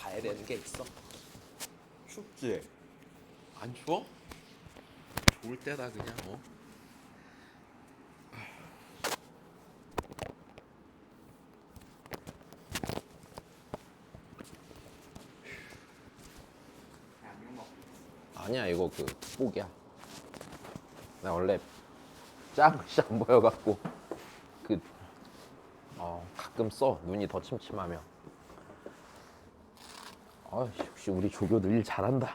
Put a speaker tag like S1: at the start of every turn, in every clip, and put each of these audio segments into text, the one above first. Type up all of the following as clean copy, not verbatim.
S1: 봐야 되는 게 있어.
S2: 춥지?
S1: 안 추워? 좋을 때다 그냥. 아니야, 이거 그 국복이야. 나 원래 작은 것이 안 보여갖고 가끔 써. 눈이 더 침침하면. 역시 우리 조교들 일 잘한다.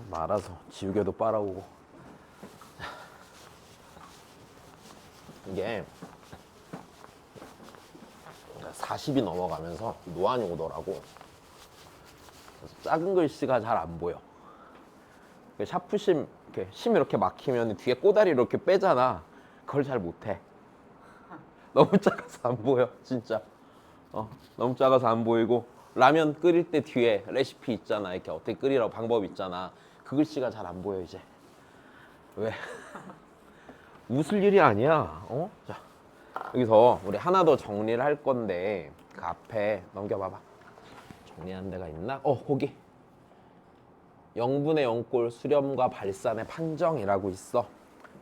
S1: 말아서 지우개도 빨아오고. 이게 40이 넘어가면서 노안이 오더라고. 그래서 작은 글씨가 잘 안 보여. 샤프심 이렇게 심 이렇게 막히면 뒤에 꼬다리 이렇게 빼잖아. 그걸 잘 못해. 너무 작아서 안 보여, 진짜. 너무 작아서 안 보이고, 라면 끓일 때 뒤에 레시피 있잖아. 이렇게 어떻게 끓이라고 방법 있잖아. 그 글씨가 잘 안 보여 이제. 왜? 웃을 일이 아니야. 자, 여기서 우리 하나 더 정리를 할 건데 그 앞에 넘겨봐봐. 정리한 데가 있나? 거기. 0분의 0골 수렴과 발산의 판정이라고 있어.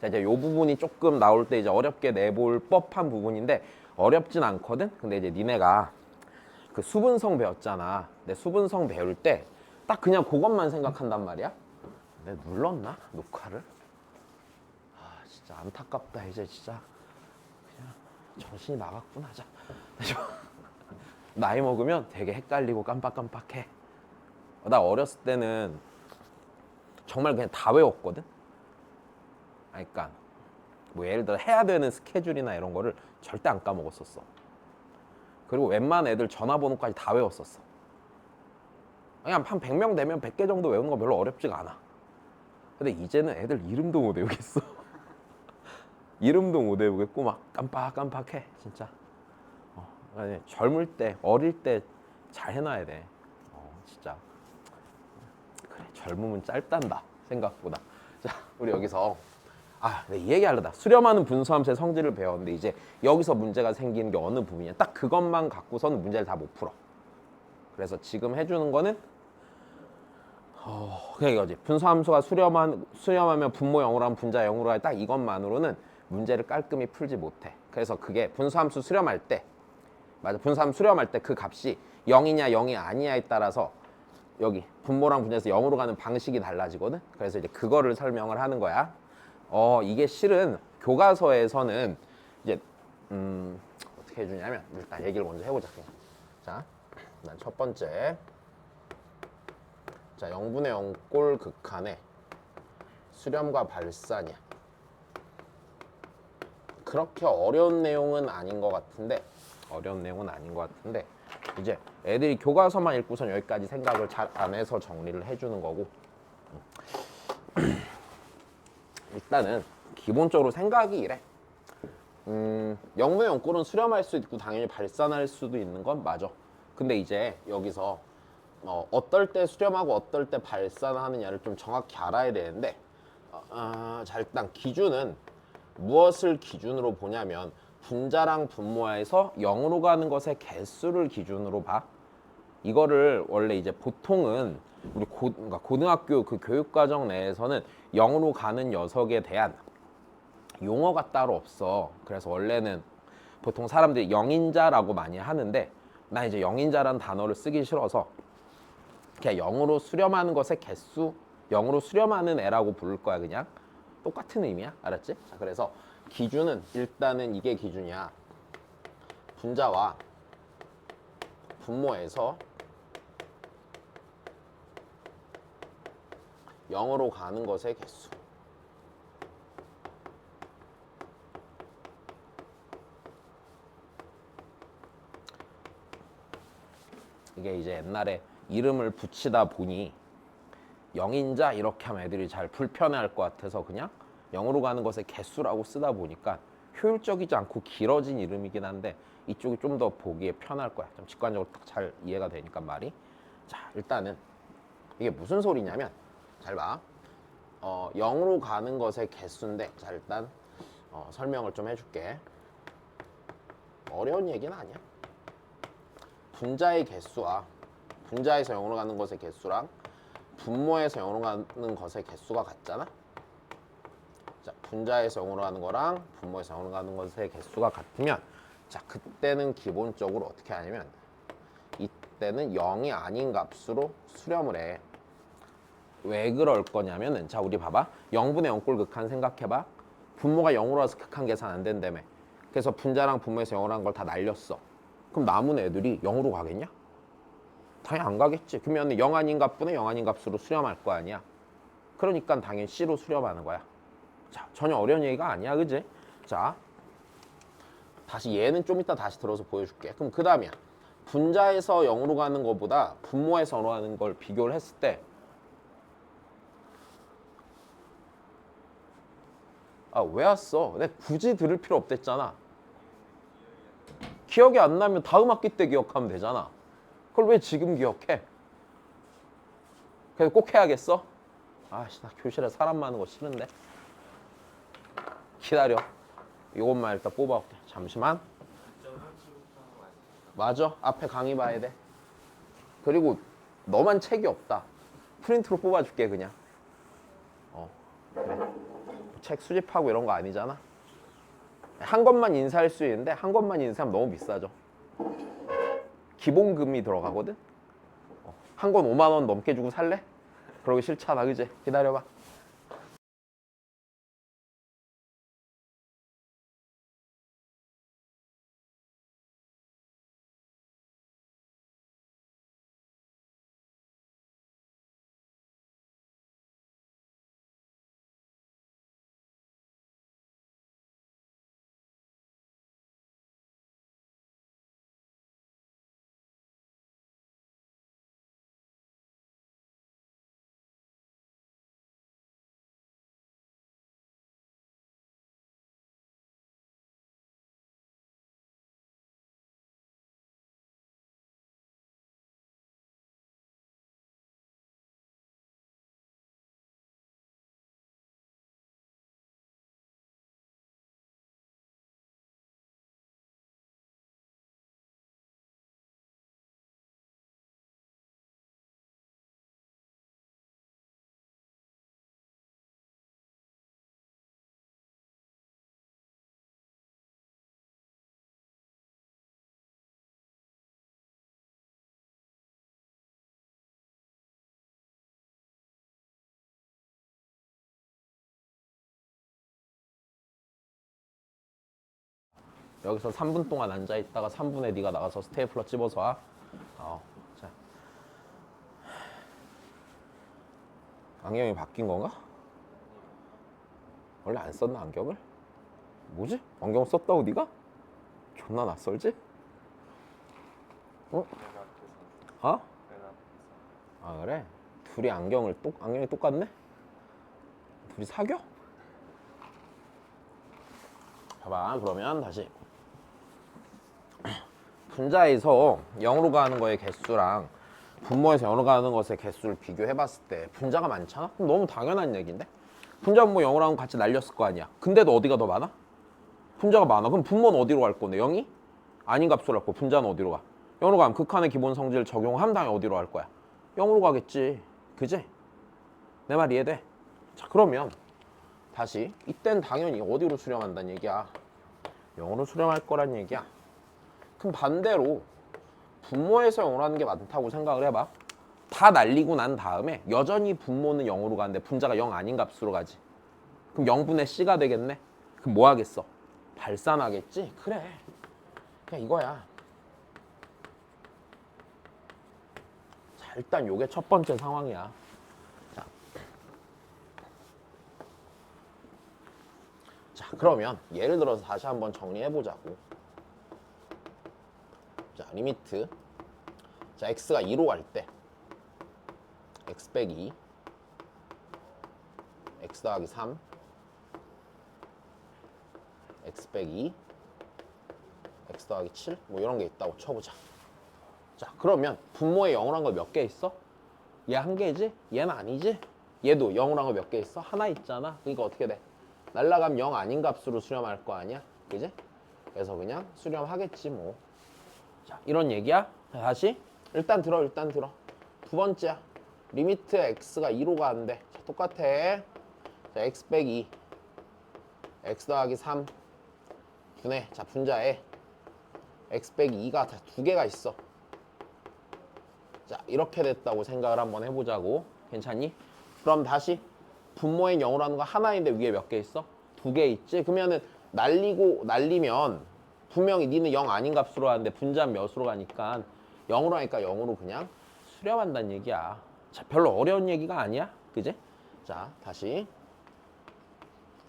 S1: 자, 이제 요 부분이 조금 나올 때 이제 어렵게 내볼 법한 부분인데 어렵진 않거든. 근데 이제 니네가 그 수분성 배웠잖아. 근데 수분성 배울 때 딱 그냥 그것만 생각한단 말이야. 내가 눌렀나? 녹화를? 진짜 안타깝다. 이제 진짜 그냥 정신이 나갔구나. 자, 나이 먹으면 되게 헷갈리고 깜빡깜빡해. 나 어렸을 때는 정말 그냥 다 외웠거든. 그러니까 뭐 예를 들어 해야 되는 스케줄이나 이런 거를 절대 안 까먹었었어. 그리고 웬만한 애들 전화번호까지 다 외웠었어. 그냥 한 100명 되면 100개 정도 외우는 거 별로 어렵지가 않아. 근데 이제는 애들 이름도 못 외우겠어. 이름도 못 외우겠고 막 깜빡깜빡해 진짜. 아니, 젊을 때 어릴 때 잘 해놔야 돼. 진짜. 그래, 젊음은 짧단다 생각보다. 자, 우리 여기서 네, 이 얘기하려다. 수렴하는 분수함수의 성질을 배웠는데 이제 여기서 문제가 생기는 게 어느 부분이냐. 딱 그것만 갖고서는 문제를 다 못 풀어. 그래서 지금 해주는 거는 그냥 이거지. 분수함수가 수렴하면 분모 0으로 하면 분자 0으로 할 딱 이것만으로는 문제를 깔끔히 풀지 못해. 그래서 그게 분수함수 수렴할 때 맞아. 분수함수 수렴할 때 그 값이 0이냐 0이 아니냐에 따라서 여기 분모랑 분자에서 0으로 가는 방식이 달라지거든. 그래서 이제 그거를 설명을 하는 거야. 이게 실은 교과서에서는 이제 어떻게 해주냐면 일단 얘기를 먼저 해보자. 자, 일단 첫 번째, 자 0분의 0골 극한의 수렴과 발산이야. 그렇게 어려운 내용은 아닌 것 같은데 이제 애들이 교과서만 읽고선 여기까지 생각을 잘 안 해서 정리를 해주는 거고. 일단은 기본적으로 생각이 이래. 0분의 0골은 수렴할 수도 있고 당연히 발산할 수도 있는 건 맞아. 근데 이제 여기서 어떨 때 수렴하고 어떨 때 발산하느냐를 좀 정확히 알아야 되는데 자, 일단 기준은 무엇을 기준으로 보냐면 분자랑 분모에서 0으로 가는 것의 개수를 기준으로 봐. 이거를 원래 이제 보통은 우리 그러니까 고등학교 그 교육과정 내에서는 0으로 가는 녀석에 대한 용어가 따로 없어. 그래서 원래는 보통 사람들이 영인자라고 많이 하는데 나 이제 영인자라는 단어를 쓰기 싫어서 그냥 0으로 수렴하는 것의 개수, 0으로 수렴하는 애라고 부를 거야. 그냥 똑같은 의미야. 알았지? 자, 그래서 기준은 일단은 이게 기준이야. 분자와 분모에서 0으로 가는 것의 개수. 이게 이제 옛날에 이름을 붙이다 보니 영인자 이렇게 하면 애들이 잘 불편해할 것 같아서 그냥 0으로 가는 것의 개수라고 쓰다 보니까 효율적이지 않고 길어진 이름이긴 한데 이쪽이 좀 더 보기에 편할 거야. 좀 직관적으로 딱 잘 이해가 되니까 말이. 자, 일단은 이게 무슨 소리냐면 잘 봐. 0으로 가는 것의 개수인데 자, 일단 설명을 좀 해줄게. 어려운 얘기는 아니야. 분자의 개수와 분자에서 0으로 가는 것의 개수랑 분모에서 0으로 가는 것의 개수가 같잖아. 자, 분자에서 0으로 가는 거랑 분모에서 0으로 가는 것의 개수가 같으면 자, 그때는 기본적으로 어떻게 하냐면 이때는 0이 아닌 값으로 수렴을 해. 왜 그럴 거냐면은 자, 우리 봐봐. 0분의 0꼴 극한 생각해봐. 분모가 0으로 와서 극한 계산 안 된다며. 그래서 분자랑 분모에서 0으로 한 걸 다 날렸어. 그럼 남은 애들이 0으로 가겠냐? 당연히 안 가겠지. 그러면 0 아닌 값분의 0 아닌 값으로 수렴할 거 아니야. 그러니까 당연히 C로 수렴하는 거야. 자, 전혀 어려운 얘기가 아니야, 그지? 자, 다시 얘는 좀 이따 다시 들어서 보여줄게. 그럼 그 다음이야. 분자에서 0으로 가는 것보다 분모에서 0으로 가는 걸 비교를 했을 때 아, 왜 왔어? 내가 굳이 들을 필요 없댔잖아. 기억이 안 나면 다음 학기 때 기억하면 되잖아. 그걸 왜 지금 기억해? 그래서 꼭 해야겠어? 아씨, 나 교실에 사람 많은 거 싫은데. 기다려. 이것만 일단 뽑아올게. 잠시만. 맞아. 앞에 강의 봐야 돼. 그리고 너만 책이 없다. 프린트로 뽑아줄게 그냥. 그래. 책 수집하고 이런 거 아니잖아. 한 권만 인사할 수 있는데 한 권만 인사하면 너무 비싸죠. 기본금이 들어가거든. 한 권 5만 원 넘게 주고 살래? 그러기 싫잖아, 그지? 기다려봐. 여기서 3분 동안 앉아있다가 3분에 네가 나가서 스테이플러 집어서 와. 자. 안경이 바뀐 건가? 원래 안 썼나 안경을? 뭐지? 안경 썼다고 네가? 존나 낯설지? 어? 어? 아 그래? 둘이 안경이 똑같네? 둘이 사겨? 봐봐 그러면 다시 분자에서 0으로 가는 거의 개수랑 분모에서 0으로 가는 것의 개수를 비교해봤을 때 분자가 많잖아? 그럼 너무 당연한 얘기인데? 분자 분모 0으로 하면 같이 날렸을 거 아니야. 근데도 어디가 더 많아? 분자가 많아. 그럼 분모는 어디로 갈 건데? 0이? 아닌 값으로 갈 거. 분자는 어디로 가? 0으로 가면 극한의 기본 성질을 적용하면 당연히 어디로 갈 거야? 0으로 가겠지. 그지? 내 말 이해돼? 자 그러면 다시 이땐 당연히 어디로 수렴한다는 얘기야? 0으로 수렴할 거란 얘기야. 그럼 반대로 분모에서 0으로 하는 게 많다고 생각을 해봐. 다 날리고 난 다음에 여전히 분모는 0으로 가는데 분자가 0 아닌 값으로 가지. 그럼 0분의 C가 되겠네? 그럼 뭐 하겠어? 발산하겠지? 그래. 그냥 이거야. 자, 일단 요게 첫 번째 상황이야. 자, 그러면 예를 들어서 다시 한번 정리해보자고. 자, 리미트. 자, x가 2로 갈 때 x 빼기 2 x 더하기 3 x 빼기 2 x 더하기 7 뭐 이런 게 있다고 쳐보자. 자 그러면 분모에 0으로 한 거 몇 개 있어? 얘 한 개지? 얘는 아니지? 얘도 0으로 한 거 몇 개 있어? 하나 있잖아. 그러니까 어떻게 돼? 날라가면 0 아닌 값으로 수렴할 거 아니야? 그지? 그래서 그냥 수렴하겠지 뭐. 자 이런 얘기야. 자, 다시 일단 들어. 두 번째야. 리미트 x가 2로 가는데 자, 똑같아. 자, x 빼기 2 x 더하기 3 분해. 자, 분자에 x 빼기 2가 두 개가 있어. 자, 이렇게 됐다고 생각을 한번 해보자고. 괜찮니? 그럼 다시 분모의 0으로 하는 거 하나인데 위에 몇 개 있어? 두 개 있지? 그러면은 날리면 분명히 니는 0 아닌 값으로 하는데 분자 몇으로 가니까 0으로 하니까 0으로 그냥 수렴한다는 얘기야. 자, 별로 어려운 얘기가 아니야. 그지? 자, 다시.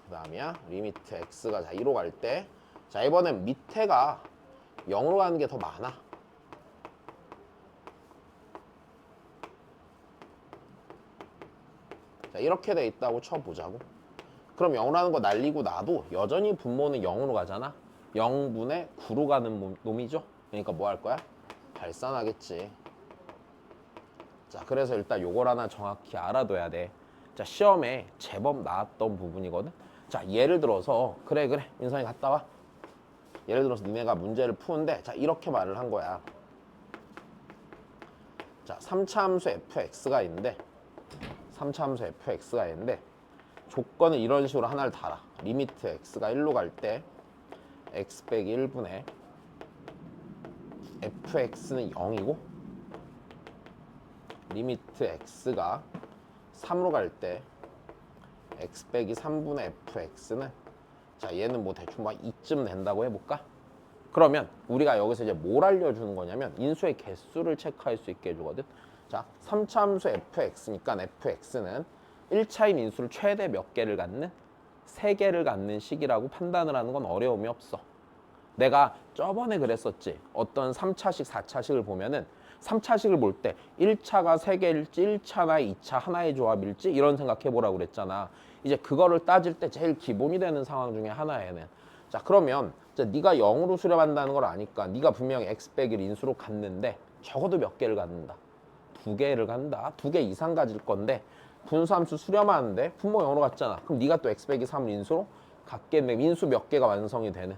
S1: 그 다음이야. 리미트 x가 자 2로 갈 때. 자, 이번엔 밑에가 0으로 가는 게 더 많아. 자, 이렇게 돼 있다고 쳐보자고. 그럼 0으로 하는 거 날리고 나도 여전히 분모는 0으로 가잖아. 0분의 9로 가는 놈이죠. 그러니까 뭐 할 거야? 발산하겠지. 자, 그래서 일단 요걸 하나 정확히 알아둬야 돼. 자, 시험에 제법 나왔던 부분이거든. 자, 예를 들어서 그래 민선이 갔다 와. 예를 들어서 니네가 문제를 푸는데 자, 이렇게 말을 한 거야. 자, 3차 함수 fx가 있는데 조건을 이런 식으로 하나를 달아. 리미트 x가 1로 갈 때 x 빼기 1분의 fx는 0이고 리미트 x가 3으로 갈 때 x 빼기 3분의 fx는 자, 얘는 뭐 대충 막 2쯤 된다고 해볼까? 그러면 우리가 여기서 이제 뭘 알려주는 거냐면 인수의 개수를 체크할 수 있게 해주거든. 자, 3차 함수 fx니까 fx는 1차인 인수를 최대 몇 개를 갖는? 3개를 갖는 식이라고 판단을 하는 건 어려움이 없어. 내가 저번에 그랬었지. 어떤 3차식, 4차식을 보면은 3차식을 볼 때 1차가 3개일지 1차나 2차 하나의 조합일지 이런 생각해보라고 그랬잖아. 이제 그거를 따질 때 제일 기본이 되는 상황 중에 하나에는 자, 그러면 이제 네가 0으로 수렴한다는 걸 아니까 네가 분명히 x 빼기를 인수로 갔는데 적어도 몇 개를 갖는다. 2개를 간다. 2개 이상 가질 건데 분수함수 수렴하는데 분모 0으로 갔잖아. 그럼 네가 또 x 빼기 3을 인수로 갖겠네. 인수 몇 개가 완성이 되는?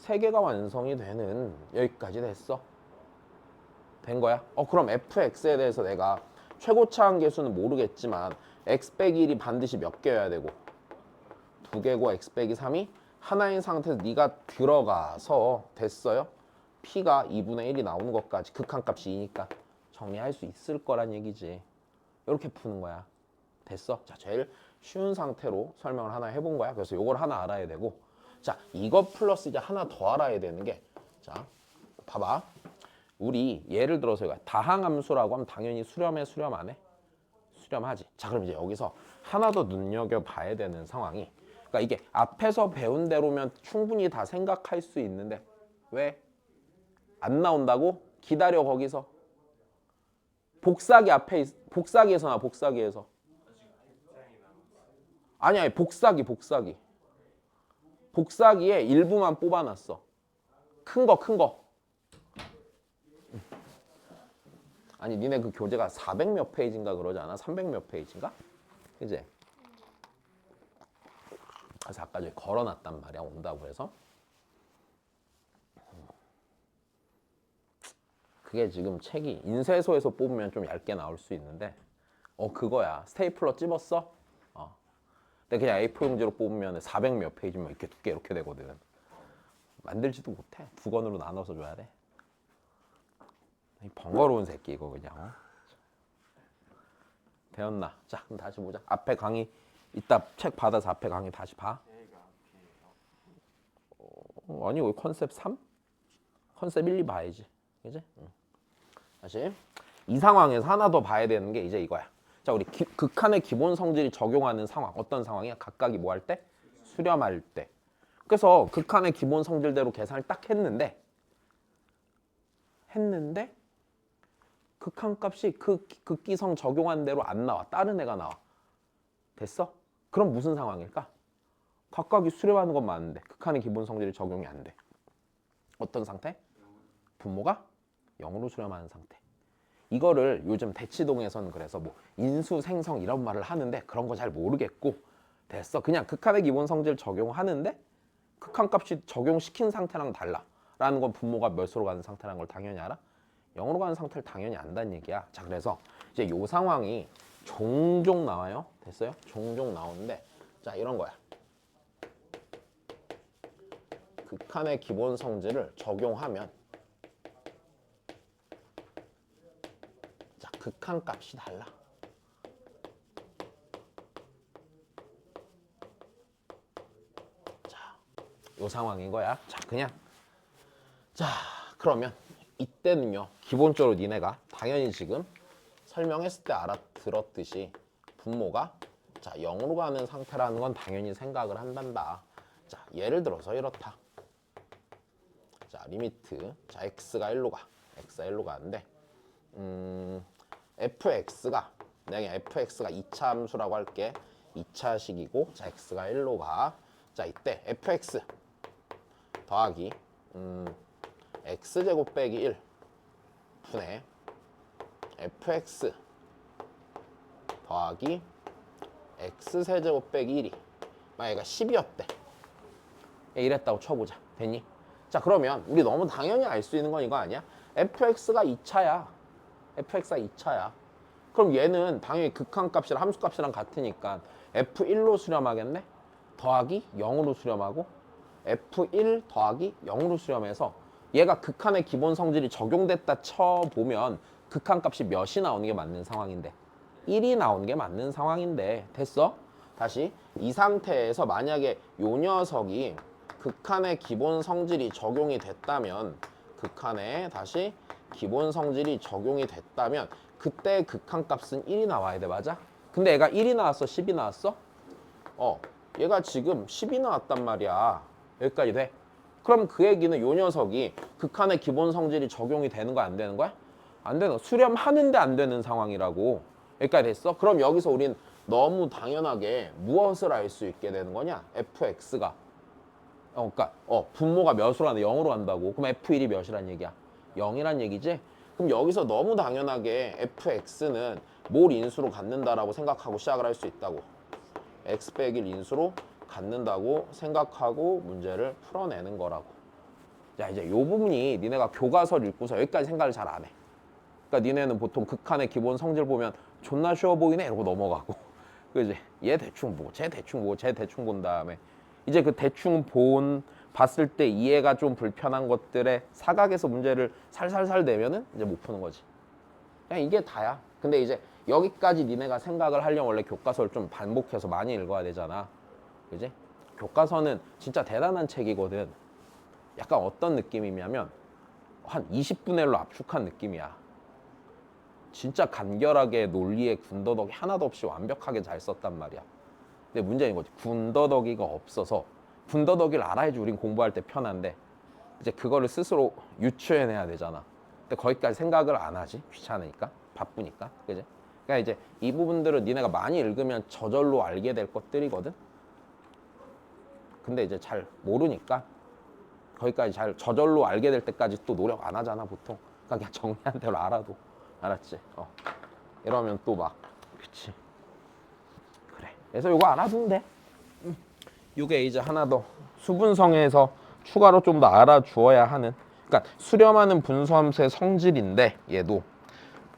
S1: 3개가 완성이 되는 여기까지 됐어. 된 거야? 그럼 fx에 대해서 내가 최고차 한계수는 모르겠지만 x 빼기 1이 반드시 몇 개여야 되고 2개고 x 빼기 3이 하나인 상태에서 네가 들어가서 됐어요? p가 2분의 1이 나오는 것까지 극한값이 2니까 정리할 수 있을 거란 얘기지. 이렇게 푸는 거야. 됐어? 자, 제일 쉬운 상태로 설명을 하나 해본 거야. 그래서 이걸 하나 알아야 되고 자, 이거 플러스 이제 하나 더 알아야 되는 게 자, 봐봐. 우리 예를 들어서 이거 다항함수라고 하면 당연히 수렴해, 수렴 안 해? 수렴하지. 자, 그럼 이제 여기서 하나 더 눈여겨봐야 되는 상황이 그러니까 이게 앞에서 배운 대로면 충분히 다 생각할 수 있는데 왜? 안 나온다고? 기다려 거기서. 복사기에서 나 복사기에서. 아니 복사기에 일부만 뽑아놨어. 큰 거. 아니 니네 그 교재가 400 몇 페이지인가 그러지 않아? 300 몇 페이지인가? 그지? 그래서 아까 저기 걸어놨단 말이야. 온다고 해서. 그게 지금 책이 인쇄소에서 뽑으면 좀 얇게 나올 수 있는데 그거야. 스테이플러 찝었어? 근데 그냥 A4 용지로 뽑으면 400 몇 페이지면 이렇게 두께 이렇게 되거든. 만들지도 못해. 두 권으로 나눠서 줘야 돼. 번거로운 새끼 이거 그냥. 배웠나? 자, 그럼 다시 보자. 앞에 강의 이따 책 받아서 앞에 강의 다시 봐. 아니 여기 컨셉 3? 컨셉 1, 2 봐야지. 그지? 다시 이 상황에서 하나 더 봐야 되는 게 이제 이거야. 자, 우리 극한의 기본 성질이 적용하는 상황. 어떤 상황이야? 각각이 뭐 할 때? 수렴할 때. 그래서 극한의 기본 성질대로 계산을 딱 했는데 극한값이 그 극기성 적용한 대로 안 나와. 다른 애가 나와. 됐어? 그럼 무슨 상황일까? 각각이 수렴하는 건 맞는데 극한의 기본 성질이 적용이 안 돼. 어떤 상태? 분모가 0으로 수렴하는 상태. 이거를 요즘 대치동에서는 그래서 뭐 인수 생성 이런 말을 하는데 그런 거 잘 모르겠고 됐어. 그냥 극한의 기본 성질 적용하는데 극한값이 적용시킨 상태랑 달라 라는 건 분모가 몇으로 가는 상태라는 걸 당연히 알아. 0으로 가는 상태를 당연히 안다는 얘기야. 자, 그래서 이제 요 상황이 종종 나와요. 됐어요? 종종 나오는데 자, 이런 거야. 극한의 기본 성질을 적용하면 자, 극한 값이 달라. 자, 요 상황인 거야. 자, 그냥 자, 그러면 이때는요. 기본적으로 니네가 당연히 지금 설명했을 때 알아들었듯이 분모가 자, 0으로 가는 상태라는 건 당연히 생각을 한단다. 자, 예를 들어서 이렇다. 자, 리미트. 자, x가 1로 가. x가 1로 가는데 fx가 내가 그냥 fx가 2차 함수라고 할게. 2차식이고 자, x가 1로 가. 자, 이때 fx 더하기 x제곱 빼기 1 분의 fx 더하기 x세제곱 빼기 1이 만약 얘가 10이었대. 이랬다고 쳐보자. 됐니? 자, 그러면 우리 너무 당연히 알 수 있는 건 이거 아니야? fx가 2차야. fx가 2차야. 그럼 얘는 당연히 극한값이랑 함수값이랑 같으니까 f1로 수렴하겠네? 더하기 0으로 수렴하고 f1 더하기 0으로 수렴해서 얘가 극한의 기본 성질이 적용됐다 쳐보면 극한값이 몇이 나오는 게 맞는 상황인데 1이 나오는 게 맞는 상황인데 됐어? 다시 이 상태에서 만약에 요 녀석이 극한의 기본 성질이 적용이 됐다면 극한의 다시 기본 성질이 적용이 됐다면 그때 극한값은 1이 나와야 돼. 맞아? 근데 얘가 1이 나왔어? 10이 나왔어? 얘가 지금 10이 나왔단 말이야. 여기까지 돼? 그럼 그 얘기는 요 녀석이 극한의 기본 성질이 적용이 되는 거야? 안 되는 거야? 안 되는 거야. 수렴하는데 안 되는 상황이라고. 여기까지 됐어? 그럼 여기서 우린 너무 당연하게 무엇을 알 수 있게 되는 거냐? fx가 그러니까 분모가 몇으로 가는데 0으로 간다고. 그럼 f1이 몇이란 얘기야? 0이란 얘기지? 그럼 여기서 너무 당연하게 fx는 뭘 인수로 갖는다라고 생각하고 시작을 할 수 있다고. x 빼기 1 인수로 갖는다고 생각하고 문제를 풀어내는 거라고. 자, 이제 요 부분이 니네가 교과서를 읽고서 여기까지 생각을 잘 안 해. 그러니까 니네는 보통 극한의 기본 성질 보면 존나 쉬워 보이네 이러고 넘어가고 그지? 얘 대충 보고 쟤 대충 보고 쟤 대충 본 다음에 이제 그 대충 봤을 때 이해가 좀 불편한 것들의 사각에서 문제를 살살살 내면은 이제 못 푸는 거지. 그냥 이게 다야. 근데 이제 여기까지 니네가 생각을 하려면 원래 교과서를 좀 반복해서 많이 읽어야 되잖아. 그지? 교과서는 진짜 대단한 책이거든. 약간 어떤 느낌이냐면 한 20분의 1로 압축한 느낌이야. 진짜 간결하게 논리의 군더더기 하나도 없이 완벽하게 잘 썼단 말이야. 근데 문제는 이거지. 군더더기가 없어서 군더더기를 알아야지 우린 공부할 때 편한데 이제 그거를 스스로 유추해내야 되잖아. 근데 거기까지 생각을 안 하지. 귀찮으니까. 바쁘니까. 그지? 그러니까 이제 이 부분들은 니네가 많이 읽으면 저절로 알게 될 것들이거든. 근데 이제 잘 모르니까 거기까지 잘 저절로 알게 될 때까지 또 노력 안 하잖아 보통. 그러니까 그냥 정리한 대로 알아도. 알았지? 이러면 또 막 그치. 그래. 그래서 요거 알아두면 돼. 요게 이제 하나 더 수분성에서 추가로 좀 더 알아주어야 하는. 그러니까 수렴하는 분수함수의 성질인데 얘도.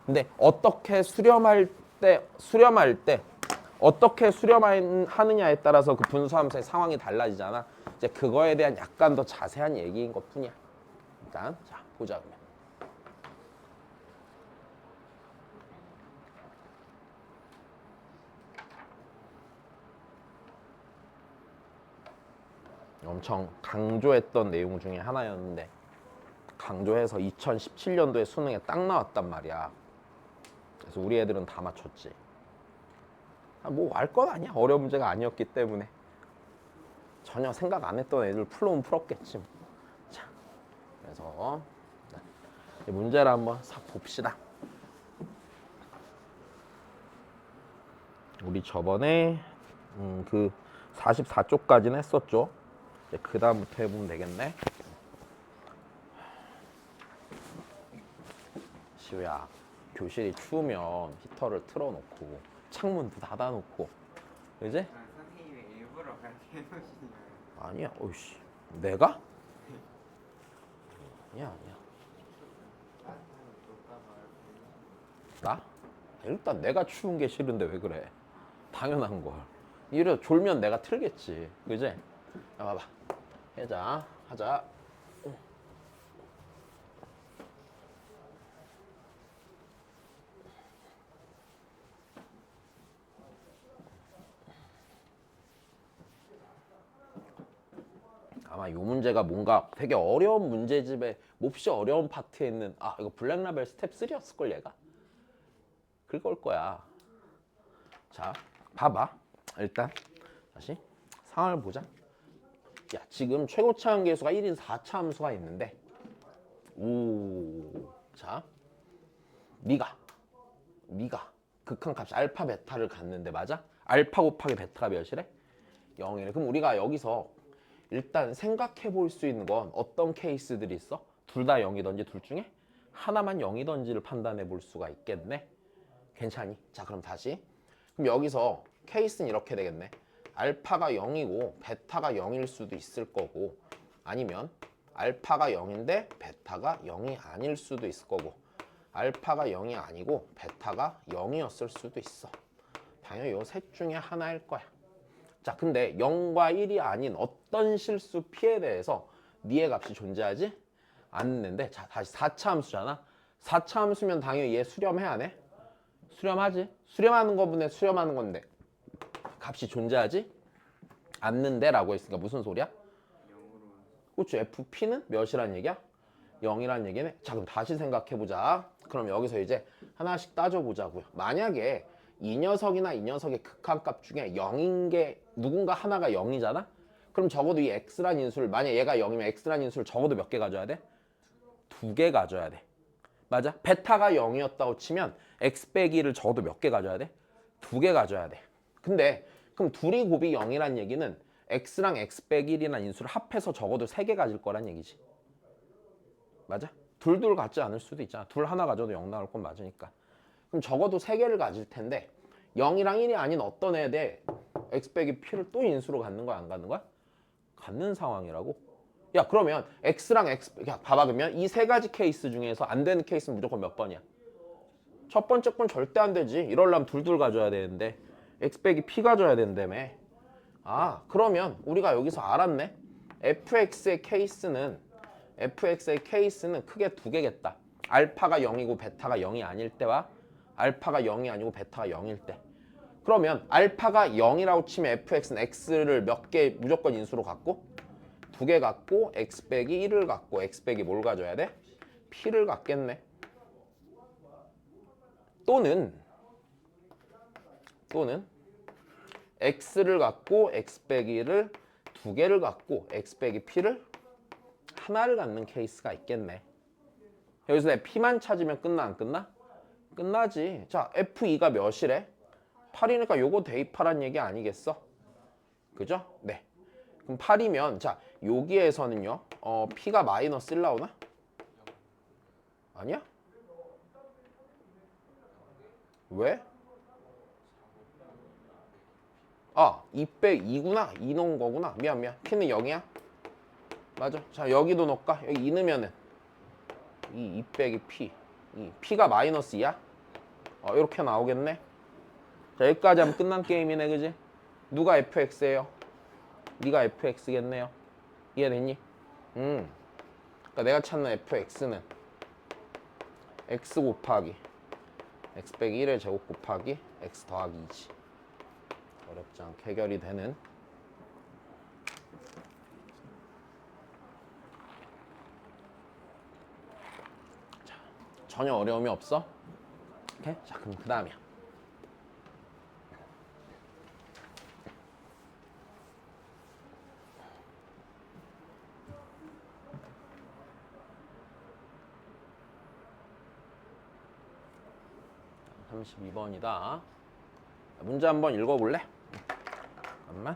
S1: 근데 어떻게 수렴할 때 어떻게 수렴하느냐에 따라서 그 분수함수의 상황이 달라지잖아. 이제 그거에 대한 약간 더 자세한 얘기인 것뿐이야. 일단 자 보자 그러면. 엄청 강조했던 내용 중에 하나였는데 강조해서 2017년도에 수능에 딱 나왔단 말이야. 그래서 우리 애들은 다 맞췄지. 뭐 알 건 아니야. 어려운 문제가 아니었기 때문에 전혀 생각 안 했던 애들 풀로는 풀었겠지. 자, 그래서 문제를 한번 싹 봅시다. 우리 저번에 그 44쪽까지는 했었죠. 이제 그 다음부터 해보면 되겠네. 시우야, 교실이 추우면 히터를 틀어놓고 창문도 닫아놓고, 그지?
S3: 선생님이 일부러 그렇게 해놓으시는 거예요.
S1: 아니야, 어이씨, 내가? 아니야. 나? 일단 내가 추운 게 싫은데 왜 그래? 당연한 걸. 이래 졸면 내가 틀겠지. 그지? 야, 봐봐. 해자. 하자. 아마 이 문제가 뭔가 되게 어려운 문제집에 몹시 어려운 파트에 있는 이거 블랙라벨 스텝 3였을걸 얘가? 그걸 거야. 자, 봐봐. 일단 다시 상황을 보자. 야, 지금 최고차 함계수가 1인 4차 함수가 있는데 자, 미가 극한값이 알파 베타를 갖는데 맞아? 알파 곱하기 베타가 몇이래? 0이래. 그럼 우리가 여기서 일단 생각해 볼 수 있는 건 어떤 케이스들이 있어? 둘 다 0이던지 둘 중에 하나만 0이던지를 판단해 볼 수가 있겠네. 괜찮니? 자, 그럼 다시. 그럼 여기서 케이스는 이렇게 되겠네. 알파가 0이고 베타가 0일 수도 있을 거고, 아니면 알파가 0인데 베타가 0이 아닐 수도 있을 거고, 알파가 0이 아니고 베타가 0이었을 수도 있어. 당연히 이 셋 중에 하나일 거야. 자, 근데 0과 1이 아닌 어떤 실수 P에 대해서 니의 값이 존재하지 않는데, 자, 다시 4차 함수잖아. 4차 함수면 당연히 얘 수렴해야 안 해? 수렴하지. 수렴하는 거분에 수렴하는 건데 값이 존재하지 않는데 라고 했으니까 무슨 소리야?
S3: 0으로.
S1: 그렇죠. FP는 몇이란 얘기야? 0이란 얘기네. 자, 그럼 다시 생각해보자. 그럼 여기서 이제 하나씩 따져보자고요. 만약에 이 녀석이나 이 녀석의 극한값 중에 0인 게 누군가 하나가 0이잖아? 그럼 적어도 이 x란 인수를, 만약 얘가 0이면 x란 인수를 적어도 몇 개 가져야 돼? 2개 가져야 돼. 맞아? 베타가 0이었다고 치면 x 빼기를 적어도 몇 개 가져야 돼? 2개 가져야 돼. 근데 그럼 둘이 곱이 0이란 얘기는 x랑 x 빼기 1이라는 인수를 합해서 적어도 3개 가질 거란 얘기지. 맞아? 둘 같지 않을 수도 있잖아. 둘 하나 가져도 0 나올 건 맞으니까. 그럼 적어도 3개를 가질 텐데 0이랑 1이 아닌 어떤 애에 대해 x 빼기 p를 또 인수로 갖는 거야, 안 갖는 거야? 갖는 상황이라고? 야, 그러면 x랑 x, 야, 봐봐. 그러면 이 세 가지 케이스 중에서 안 되는 케이스는 무조건 몇 번이야? 첫 번째 건 절대 안 되지. 이러려면 둘 가져야 되는데 x 빼기 p 가져야 된다며. 그러면 우리가 여기서 알았네. fx의 케이스는 크게 2개겠다. 알파가 0이고 베타가 0이 아닐 때와 알파가 0이 아니고 베타가 0일 때. 그러면 알파가 0이라고 치면 fx는 x를 몇 개 무조건 인수로 갖고 2개 갖고 x 빼기 1을 갖고 x 빼기 뭘 가져야 돼? p를 갖겠네. 또는 x를 갖고 x 빼기 1을 2개를 갖고 x 빼기 p를 하나를 갖는 케이스가 있겠네. 여기서 내 p만 찾으면 끝나, 안 끝나? 끝나지. 자, f2가 몇이래? 8이니까 요거 대입하란 얘기 아니겠어? 그죠? 네. 그럼 8이면 자, 여기에서는요. p가 마이너스 1 나오나? 아니야? 왜? 2 빼 2구나. 2 넣은 거구나. 미안. p는 0이야? 맞아. 자, 여기도 넣을까? 여기 2 넣으면은 2 빼기 p. p가 마이너스 2야? 이렇게 나오겠네. 자, 여기까지 하면 끝난 게임이네, 그지? 누가 fx예요? 네가 fx겠네요. 이해됐니? 그러니까 내가 찾는 fx는 x 곱하기 x 빼기 1의 제곱 곱하기 x 더하기 2지. 어렵지 않게 해결이 되는. 자, 전혀 어려움이 없어? 오케이? 자, 그럼 그 다음이야. 자, 32번이다. 문제 한번 읽어볼래? 잠깐만.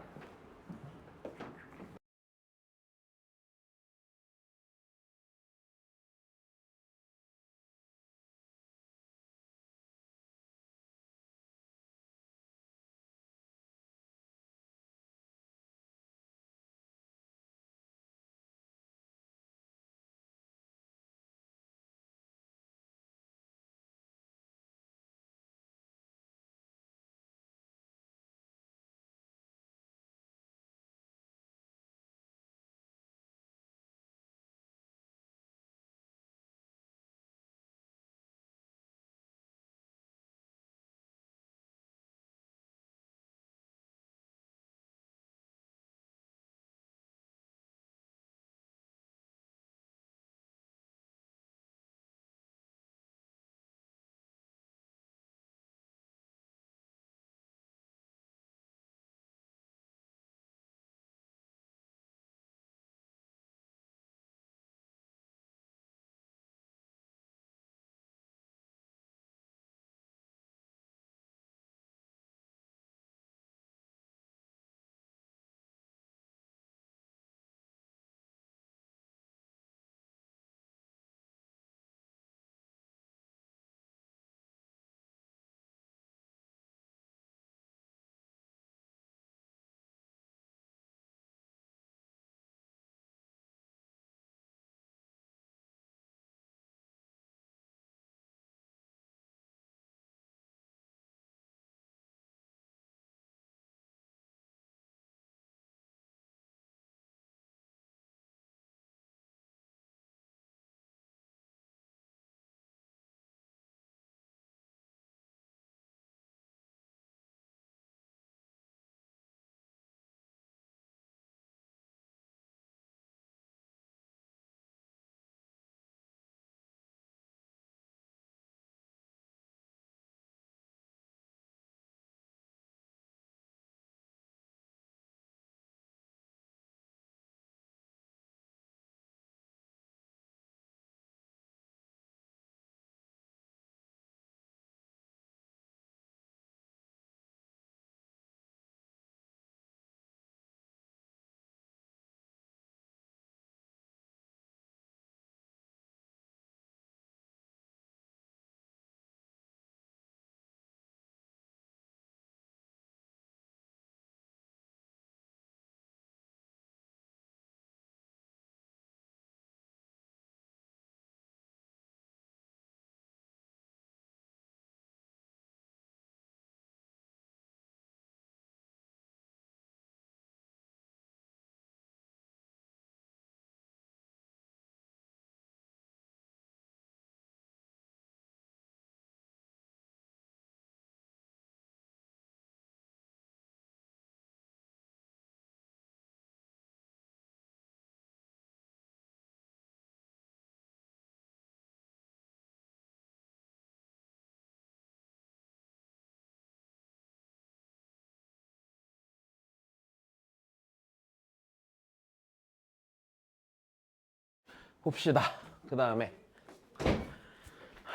S1: 봅시다. 그 다음에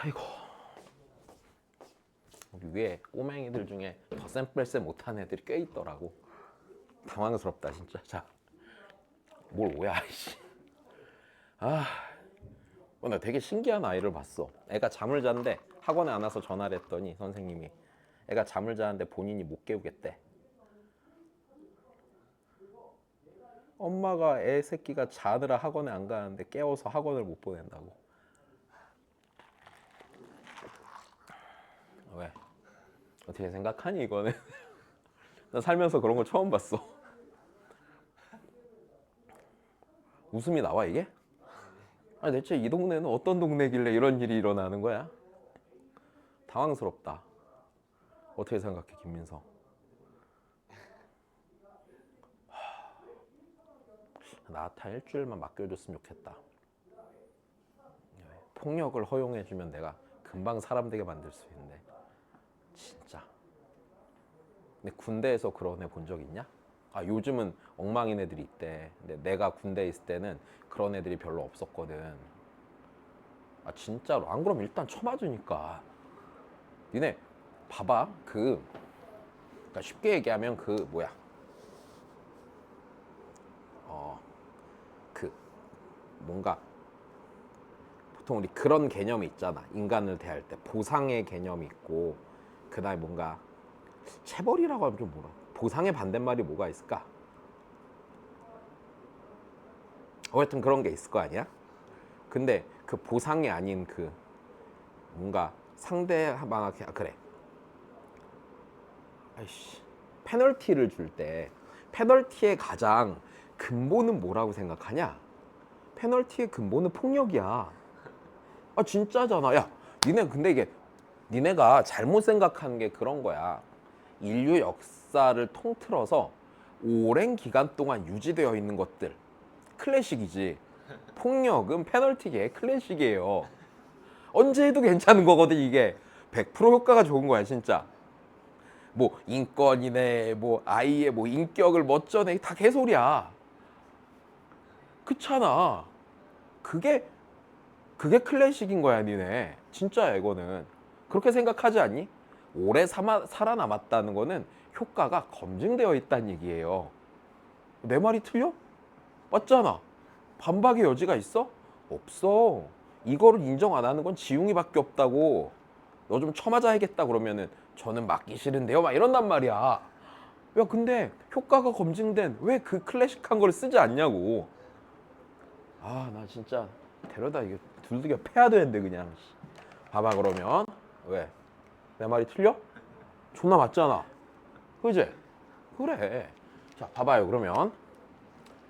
S1: 아이고 우리 위에 꼬맹이들 중에 더 쌤뺄쌤 못하는 애들이 꽤 있더라고. 당황스럽다 진짜. 자, 뭘 오야 이씨. 나 되게 신기한 아이를 봤어. 애가 잠을 자는데 학원에 안 와서 전화를 했더니 선생님이 애가 잠을 자는데 본인이 못 깨우겠대. 엄마가 애 새끼가 자느라 학원에 안 가는데 깨워서 학원을 못 보낸다고. 왜? 어떻게 생각하니 이거는? 나 살면서 그런 거 처음 봤어. 웃음이 나와 이게? 아니 대체 이 동네는 어떤 동네길래 이런 일이 일어나는 거야? 당황스럽다. 어떻게 생각해 김민성? 나한테 일주일만 맡겨줬으면 좋겠다. 폭력을 허용해주면 내가 금방 사람 되게 만들 수 있는데 진짜. 근데 군대에서 그런 애 본 적 있냐? 요즘은 엉망인 애들이 있대. 근데 내가 군대에 있을 때는 그런 애들이 별로 없었거든. 진짜로. 안 그러면 일단 쳐맞으니까. 니네 봐봐. 그러니까 쉽게 얘기하면 뭐야? 뭔가 보통 우리 그런 개념이 있잖아. 인간을 대할 때 보상의 개념이 있고, 그다음에 뭔가 체벌이라고 하면 좀 뭐라? 보상의 반대말이 뭐가 있을까? 하여튼 그런 게 있을 거 아니야? 근데 그 보상이 아닌 뭔가 상대방한테 그래. 아이씨. 페널티를 줄 때 페널티의 가장 근본은 뭐라고 생각하냐? 페널티의 근본은 폭력이야. 진짜잖아. 야, 근데 이게 니네가 잘못 생각하는 게 그런 거야. 인류 역사를 통틀어서 오랜 기간 동안 유지되어 있는 것들 클래식이지. 폭력은 페널티계 클래식이에요. 언제 해도 괜찮은 거거든 이게. 100% 효과가 좋은 거야 진짜. 뭐 인권이네, 뭐 아이의 뭐 인격을 멋져내, 다 개소리야. 그렇잖아. 그게 클래식인 거야 니네. 진짜야 이거는. 그렇게 생각하지 않니? 오래 살아남았다는 거는 효과가 검증되어 있다는 얘기예요. 내 말이 틀려? 맞잖아. 반박의 여지가 있어? 없어. 이거를 인정 안 하는 건 지웅이밖에 없다고. 너 좀 쳐맞아야겠다 그러면은 저는 맞기 싫은데요 막 이런단 말이야. 야 근데 효과가 검증된 왜 그 클래식한 걸 쓰지 않냐고. 나 진짜 데려다 이게 둘러겨 패야 되는데 그냥. 봐봐 그러면 왜? 내 말이 틀려? 존나 맞잖아. 그지? 그래. 자 봐봐요 그러면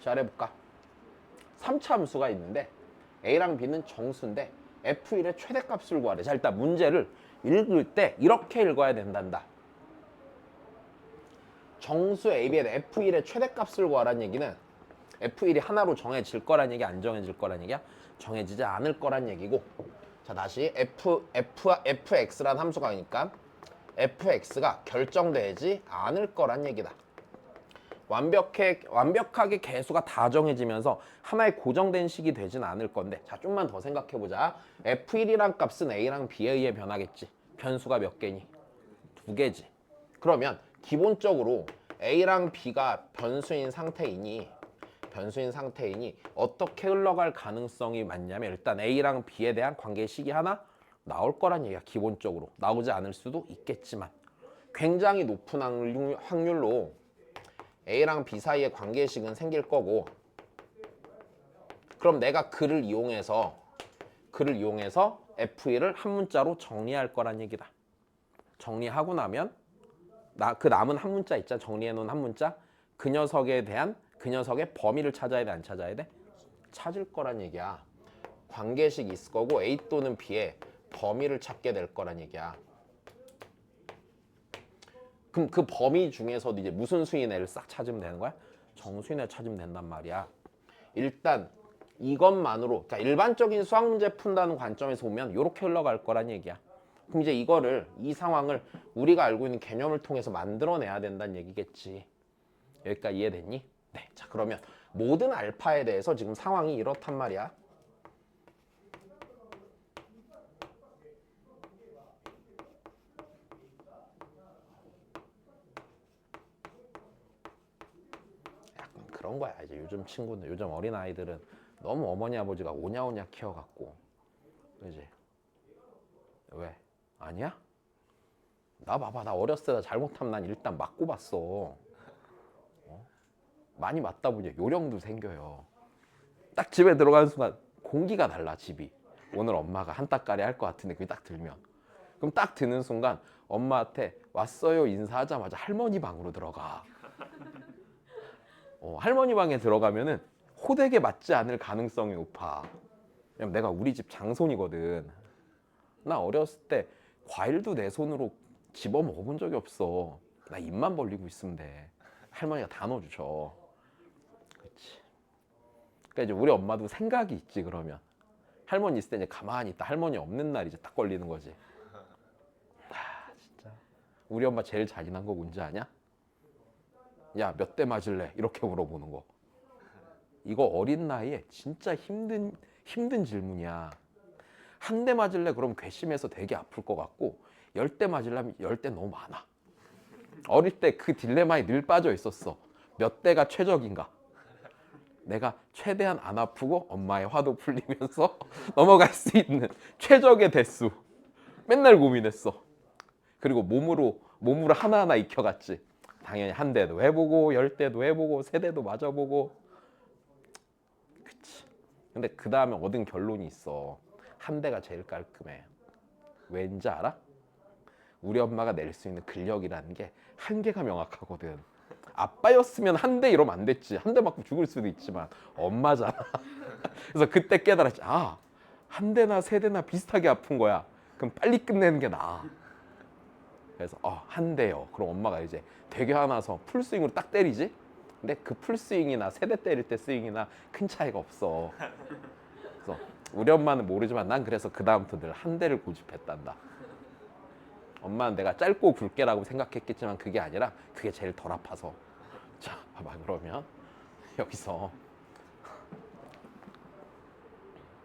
S1: 잘해볼까? 3차 함수가 있는데 A랑 B는 정수인데 F1의 최대값을 구하래. 자 일단 문제를 읽을 때 이렇게 읽어야 된단다. 정수 AB의 F1의 최대값을 구하라는 얘기는 F1이 하나로 정해질 거란 얘기, 안 정해질 거란 얘기야? 정해지지 않을 거란 얘기고. 자 다시 fx란 함수가 있으니까 fx가 결정되지 않을 거란 얘기다. 완벽하게 개수가 다 정해지면서 하나의 고정된 식이 되진 않을 건데, 자 좀만 더 생각해보자. F1이란 값은 A랑 B에 의해 변하겠지. 변수가 몇 개니? 2개지. 그러면 기본적으로 A랑 B가 변수인 상태이니 어떻게 흘러갈 가능성이 많냐면 일단 A랑 B에 대한 관계식이 하나 나올 거란 얘기야. 기본적으로. 나오지 않을 수도 있겠지만 굉장히 높은 확률로 A랑 B 사이에 관계식은 생길 거고, 그럼 내가 그를 이용해서 F1을 한 문자로 정리할 거란 얘기다. 정리하고 나면 그 남은 한 문자 있잖아. 정리해 놓은 한 문자. 그 녀석의 범위를 찾아야 돼, 안 찾아야 돼? 찾을 거란 얘기야. 관계식이 있을 거고 A 또는 B의 범위를 찾게 될 거란 얘기야. 그럼 그 범위 중에서도 이제 무슨 수인애를 싹 찾으면 되는 거야? 정수인애 찾으면 된단 말이야. 일단 이것만으로, 그러니까 일반적인 수학 문제 푼다는 관점에서 보면 이렇게 흘러갈 거란 얘기야. 그럼 이제 이 상황을 우리가 알고 있는 개념을 통해서 만들어내야 된다는 얘기겠지. 여기까지 이해됐니? 네. 자 그러면 모든 알파에 대해서 지금 상황이 이렇단 말이야. 그런 거야. 이제 요즘 친구들, 요즘 어린 아이들은 너무 어머니 아버지가 오냐오냐 키워갖고, 그지? 왜? 아니야? 나 봐봐. 나 어렸을 때 나 잘못하면 난 일단 맞고 봤어. 많이 맞다 보니 요령도 생겨요. 딱 집에 들어가는 순간 공기가 달라, 집이. 오늘 엄마가 한따까리 할 것 같은 느낌이 딱 들면. 그럼 딱 드는 순간 엄마한테 왔어요 인사하자마자 할머니 방으로 들어가. 할머니 방에 들어가면은 호되게 맞지 않을 가능성이 높아. 왜냐면 내가 우리 집 장손이거든. 나 어렸을 때 과일도 내 손으로 집어 먹어본 적이 없어. 나 입만 벌리고 있으면 돼. 할머니가 다 넣어주셔. 그렇지. 그러니까 이제 우리 엄마도 생각이 있지. 그러면 할머니 있을 때 이제 가만히 있다. 할머니 없는 날 이제 딱 걸리는 거지. 진짜 우리 엄마 제일 잔인한 거 뭔지 아냐? 야, 몇 대 맞을래? 이렇게 물어보는 거. 이거 어린 나이에 진짜 힘든 질문이야. 한 대 맞을래? 그럼 괘씸해서 되게 아플 것 같고 10대 맞으려면 10대 너무 많아. 어릴 때 그 딜레마에 늘 빠져 있었어. 몇 대가 최적인가? 내가 최대한 안 아프고 엄마의 화도 풀리면서 넘어갈 수 있는 최적의 대수. 맨날 고민했어. 그리고 몸으로 하나하나 익혀갔지. 당연히 한 대도 해보고 10대도 해보고 3대도 맞아보고. 그치. 근데 그 다음에 얻은 결론이 있어. 한 대가 제일 깔끔해. 왠지 알아? 우리 엄마가 낼 수 있는 근력이라는 게 한계가 명확하거든. 아빠였으면 한 대 이러면 안 됐지. 한 대 맞고 죽을 수도 있지만 엄마잖아. 그래서 그때 깨달았지. 아, 한 대나 3대나 비슷하게 아픈 거야. 그럼 빨리 끝내는 게 나아. 그래서 한 대요. 그럼 엄마가 이제 되게 화나서 풀스윙으로 딱 때리지. 근데 그 풀스윙이나 3대 때릴 때 스윙이나 큰 차이가 없어. 그래서 우리 엄마는 모르지만 난 그래서 그 다음부터 늘 한 대를 고집했단다. 엄마는 내가 짧고 굵게라고 생각했겠지만 그게 아니라 그게 제일 덜 아파서. 자, 봐봐. 그러면 여기서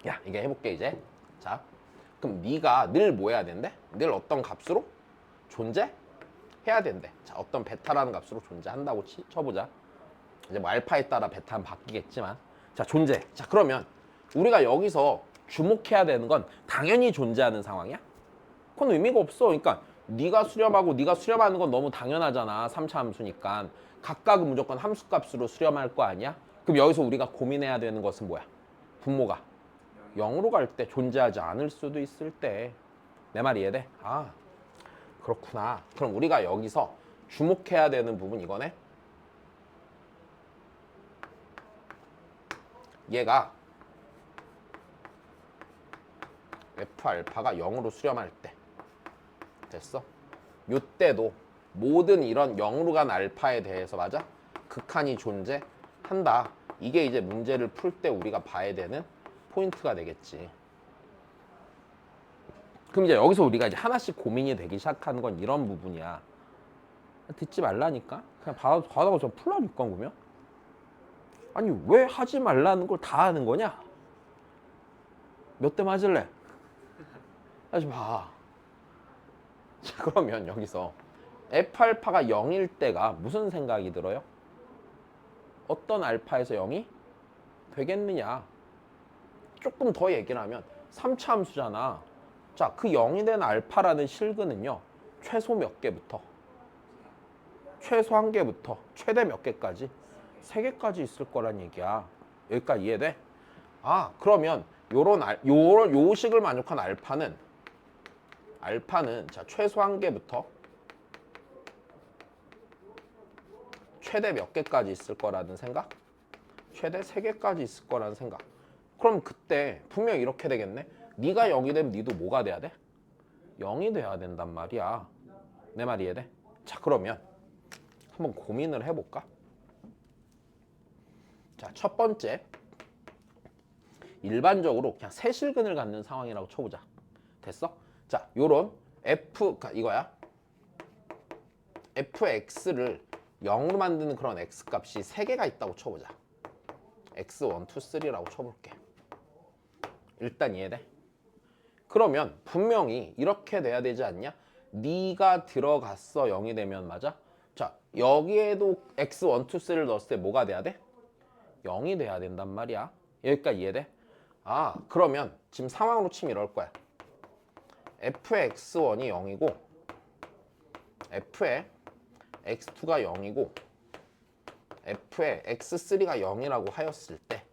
S1: 야, 이게 해볼게 이제. 자, 그럼 네가 늘 뭐 해야 된대? 늘 어떤 값으로 존재해야 된대. 자, 어떤 베타라는 값으로 존재한다고 쳐보자. 이제 뭐 알파에 따라 베타는 바뀌겠지만, 자, 존재. 자, 그러면 우리가 여기서 주목해야 되는 건 당연히 존재하는 상황이야? 그건 의미가 없어. 그러니까 네가 수렴하고 네가 수렴하는 건 너무 당연하잖아. 3차 함수니까. 각각은 무조건 함수값으로 수렴할 거 아니야? 그럼 여기서 우리가 고민해야 되는 것은 뭐야? 분모가 0으로 갈 때 존재하지 않을 수도 있을 때. 내 말 이해돼? 아, 그렇구나. 그럼 우리가 여기서 주목해야 되는 부분 이거네. 얘가 F 알파가 0으로 수렴할 때. 됐어? 요때도 모든 이런 0으로 간 알파에 대해서 맞아? 극한이 존재한다. 이게 이제 문제를 풀 때 우리가 봐야 되는 포인트가 되겠지. 그럼 이제 여기서 우리가 이제 하나씩 고민이 되기 시작하는 건 이런 부분이야. 듣지 말라니까? 그냥 받아가 저 풀라니까 그러면? 아니 왜 하지 말라는 걸 다 하는 거냐? 몇 대 맞을래? 다시 봐. 자, 그러면 여기서 F알파가 0일 때가 무슨 생각이 들어요? 어떤 알파에서 0이 되겠느냐? 조금 더 얘기를 하면 3차 함수잖아. 자, 그 0이 된 알파라는 실근은요. 최소 몇 개부터? 최소 1개부터 최대 몇 개까지? 3개까지 있을 거란 얘기야. 여기까지 이해돼? 아, 그러면 요 식을 만족한 알파는 자, 최소 1개부터 최대 몇 개까지 있을 거라는 생각? 최대 3개까지 있을 거라는 생각. 그럼 그때 분명 이렇게 되겠네. 네가 0이 되면 니도 뭐가 돼야 돼? 0이 돼야 된단 말이야. 내 말 이해돼? 자, 그러면 한번 고민을 해볼까? 자, 첫 번째 일반적으로 그냥 세실근을 갖는 상황이라고 쳐보자. 됐어? 자, 요런 이거야. fx를 0으로 만드는 그런 x값이 3개가 있다고 쳐보자. x1, 2, 3라고 쳐볼게. 일단 이해돼? 그러면 분명히 이렇게 돼야 되지 않냐? 네가 들어갔어 0이 되면 맞아? 자, 여기에도 x1, 2, 3를 넣었을 때 뭐가 돼야 돼? 0이 돼야 된단 말이야. 여기까지 이해돼? 아, 그러면 지금 상황으로 치면 이럴 거야. f의 x1이 0이고 f의 x2가 0이고 f의 x3가 0이라고 하였을 때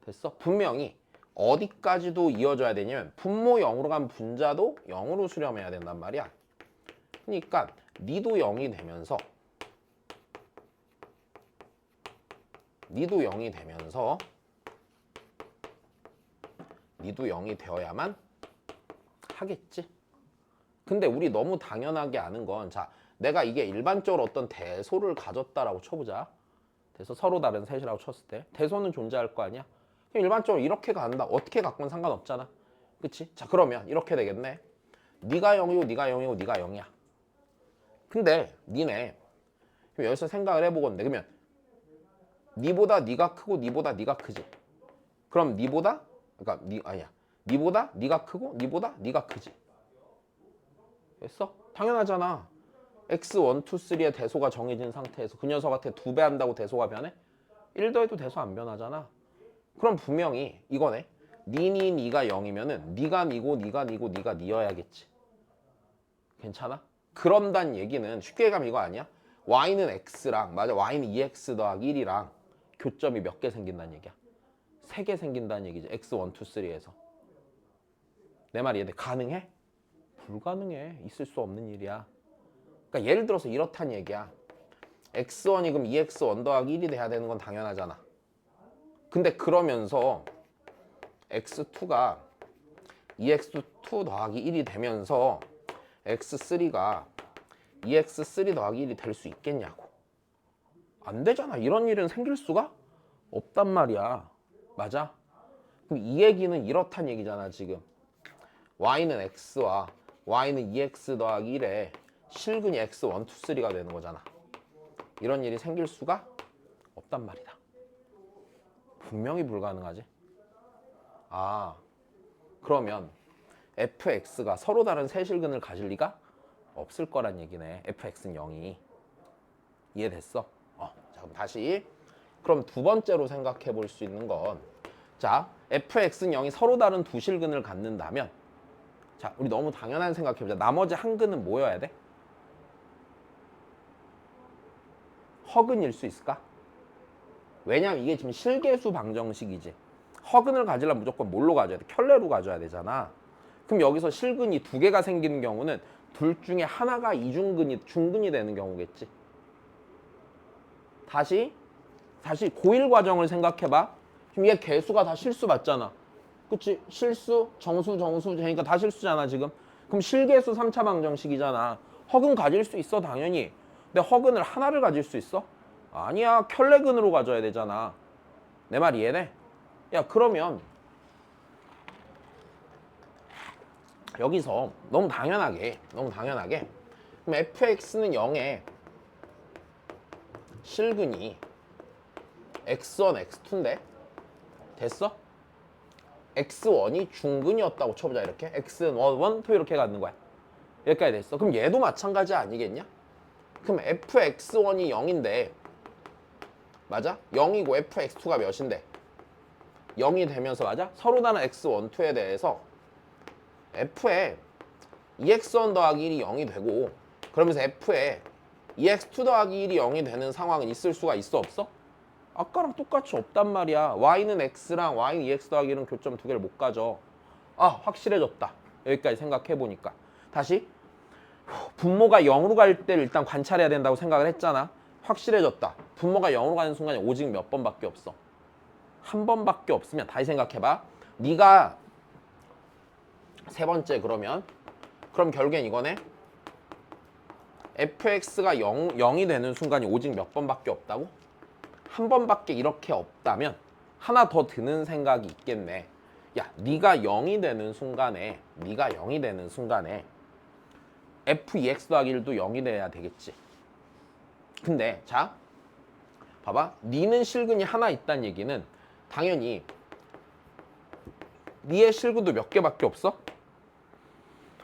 S1: 됐어? 분명히 어디까지도 이어져야 되냐면 분모 0으로 간 분자도 0으로 수렴해야 된단 말이야. 그러니까 니도 0이 되면서 니도 0이 되어야만 하겠지. 근데 우리 너무 당연하게 아는 건 자, 내가 이게 일반적으로 어떤 대소를 가졌다라고 쳐보자. 대소 서로 다른 셋이라고 쳤을 때 대소는 존재할 거 아니야? 그럼 일반적으로 이렇게 간다. 어떻게 갖고는 상관없잖아. 그치? 자, 그러면 이렇게 되겠네. 네가 0이고 네가 0이고 네가 0이야. 근데 니네 그럼 여기서 생각을 해보건데 그러면 니보다 니가 크고 니보다 니가 크지. 그럼 니보다 그러니까 니보다 니가 크고 니보다 니가 크지. 됐어? 당연하잖아. x1, 2, 3의 대소가 정해진 상태에서 그 녀석한테 2배 한다고 대소가 변해? 1 더해도 대소 안 변하잖아. 그럼 분명히 이거네. 니가 0이면은 니가 니고 니가 니고 니가 니여야겠지. 괜찮아? 그런단 얘기는 쉽게 가면 이거 아니야? y는 x랑 맞아 y는 2x 더하기 1이랑 교점이 몇 개 생긴다는 얘기야? 3개 생긴다는 얘기지. x1, 2, 3에서. 내 말이 이해돼? 가능해? 불가능해. 있을 수 없는 일이야. 그러니까 예를 들어서 이렇단 얘기야. x1이 그럼 2x1 더하기 1이 돼야 되는 건 당연하잖아. 근데 그러면서 x2가 2x2 더하기 1이 되면서 x3가 2x3 더하기 1이 될 수 있겠냐고. 안 되잖아. 이런 일은 생길 수가 없단 말이야. 맞아? 그럼 이 얘기는 이렇단 얘기잖아 지금. y는 x와 y는 2x 더하기 1에 실근이 x1, 2, 3가 되는 거잖아. 이런 일이 생길 수가 없단 말이다. 분명히 불가능하지. 아, 그러면 fx가 서로 다른 세 실근을 가질 리가 없을 거란 얘기네. fx는 0이. 이해됐어? 자, 그럼 다시. 그럼 두 번째로 생각해 볼 수 있는 건 자, fx는 0이 서로 다른 두 실근을 갖는다면 자, 우리 너무 당연한 생각해 보자. 나머지 한 근은 뭐여야 돼? 허근일 수 있을까? 왜냐면 이게 지금 실계수 방정식이지. 허근을 가지려면 무조건 뭘로 가져야 돼? 켤레로 가져야 되잖아. 그럼 여기서 실근이 두 개가 생기는 경우는 둘 중에 하나가 이중근이 중근이 되는 경우겠지. 다시 고일 과정을 생각해봐. 지금 얘 개수가 다 실수 맞잖아. 그치? 실수, 정수, 그러니까 다 실수잖아 지금. 그럼 실계수 3차 방정식이잖아. 허근 가질 수 있어 당연히. 근데 허근을 하나를 가질 수 있어? 아니야. 켤레근으로 가져야 되잖아. 내 말 이해돼? 야, 그러면 여기서 너무 당연하게 그럼 fx는 0에 실근이 x1, x2인데 됐어? x1이 중근이었다고 쳐보자. 이렇게 x는 1, 2 이렇게 갖는 거야. 여기까지 됐어. 그럼 얘도 마찬가지 아니겠냐? 그럼 fx1이 0인데 맞아? 0이고 fx2가 몇인데 0이 되면서 맞아? 서로 다른 x1, 2에 대해서 f에 2x1 더하기 1이 0이 되고 그러면서 f에 2x2 더하기 1이 0이 되는 상황은 있을 수가 있어 없어? 아까랑 똑같이 없단 말이야. y는 x랑 y는 2x 더하기 1은 교점 두 개를 못 가져. 확실해졌다. 여기까지 생각해보니까. 다시 분모가 0으로 갈 때를 일단 관찰해야 된다고 생각을 했잖아. 확실해졌다. 분모가 0으로 가는 순간에 오직 몇 번밖에 없어. 한 번밖에 없으면 다시 생각해봐. 네가 세 번째 그럼 결국엔 이거네. fx가 0이 되는 순간이 오직 몇 번밖에 없다고? 한 번밖에 이렇게 없다면 하나 더 드는 생각이 있겠네. 야, 네가 0이 되는 순간에 f2x 더하기 1도 0이 돼야 되겠지. 근데 자, 봐봐. 니는 실근이 하나 있다는 얘기는 당연히 니의 실근도 몇 개밖에 없어?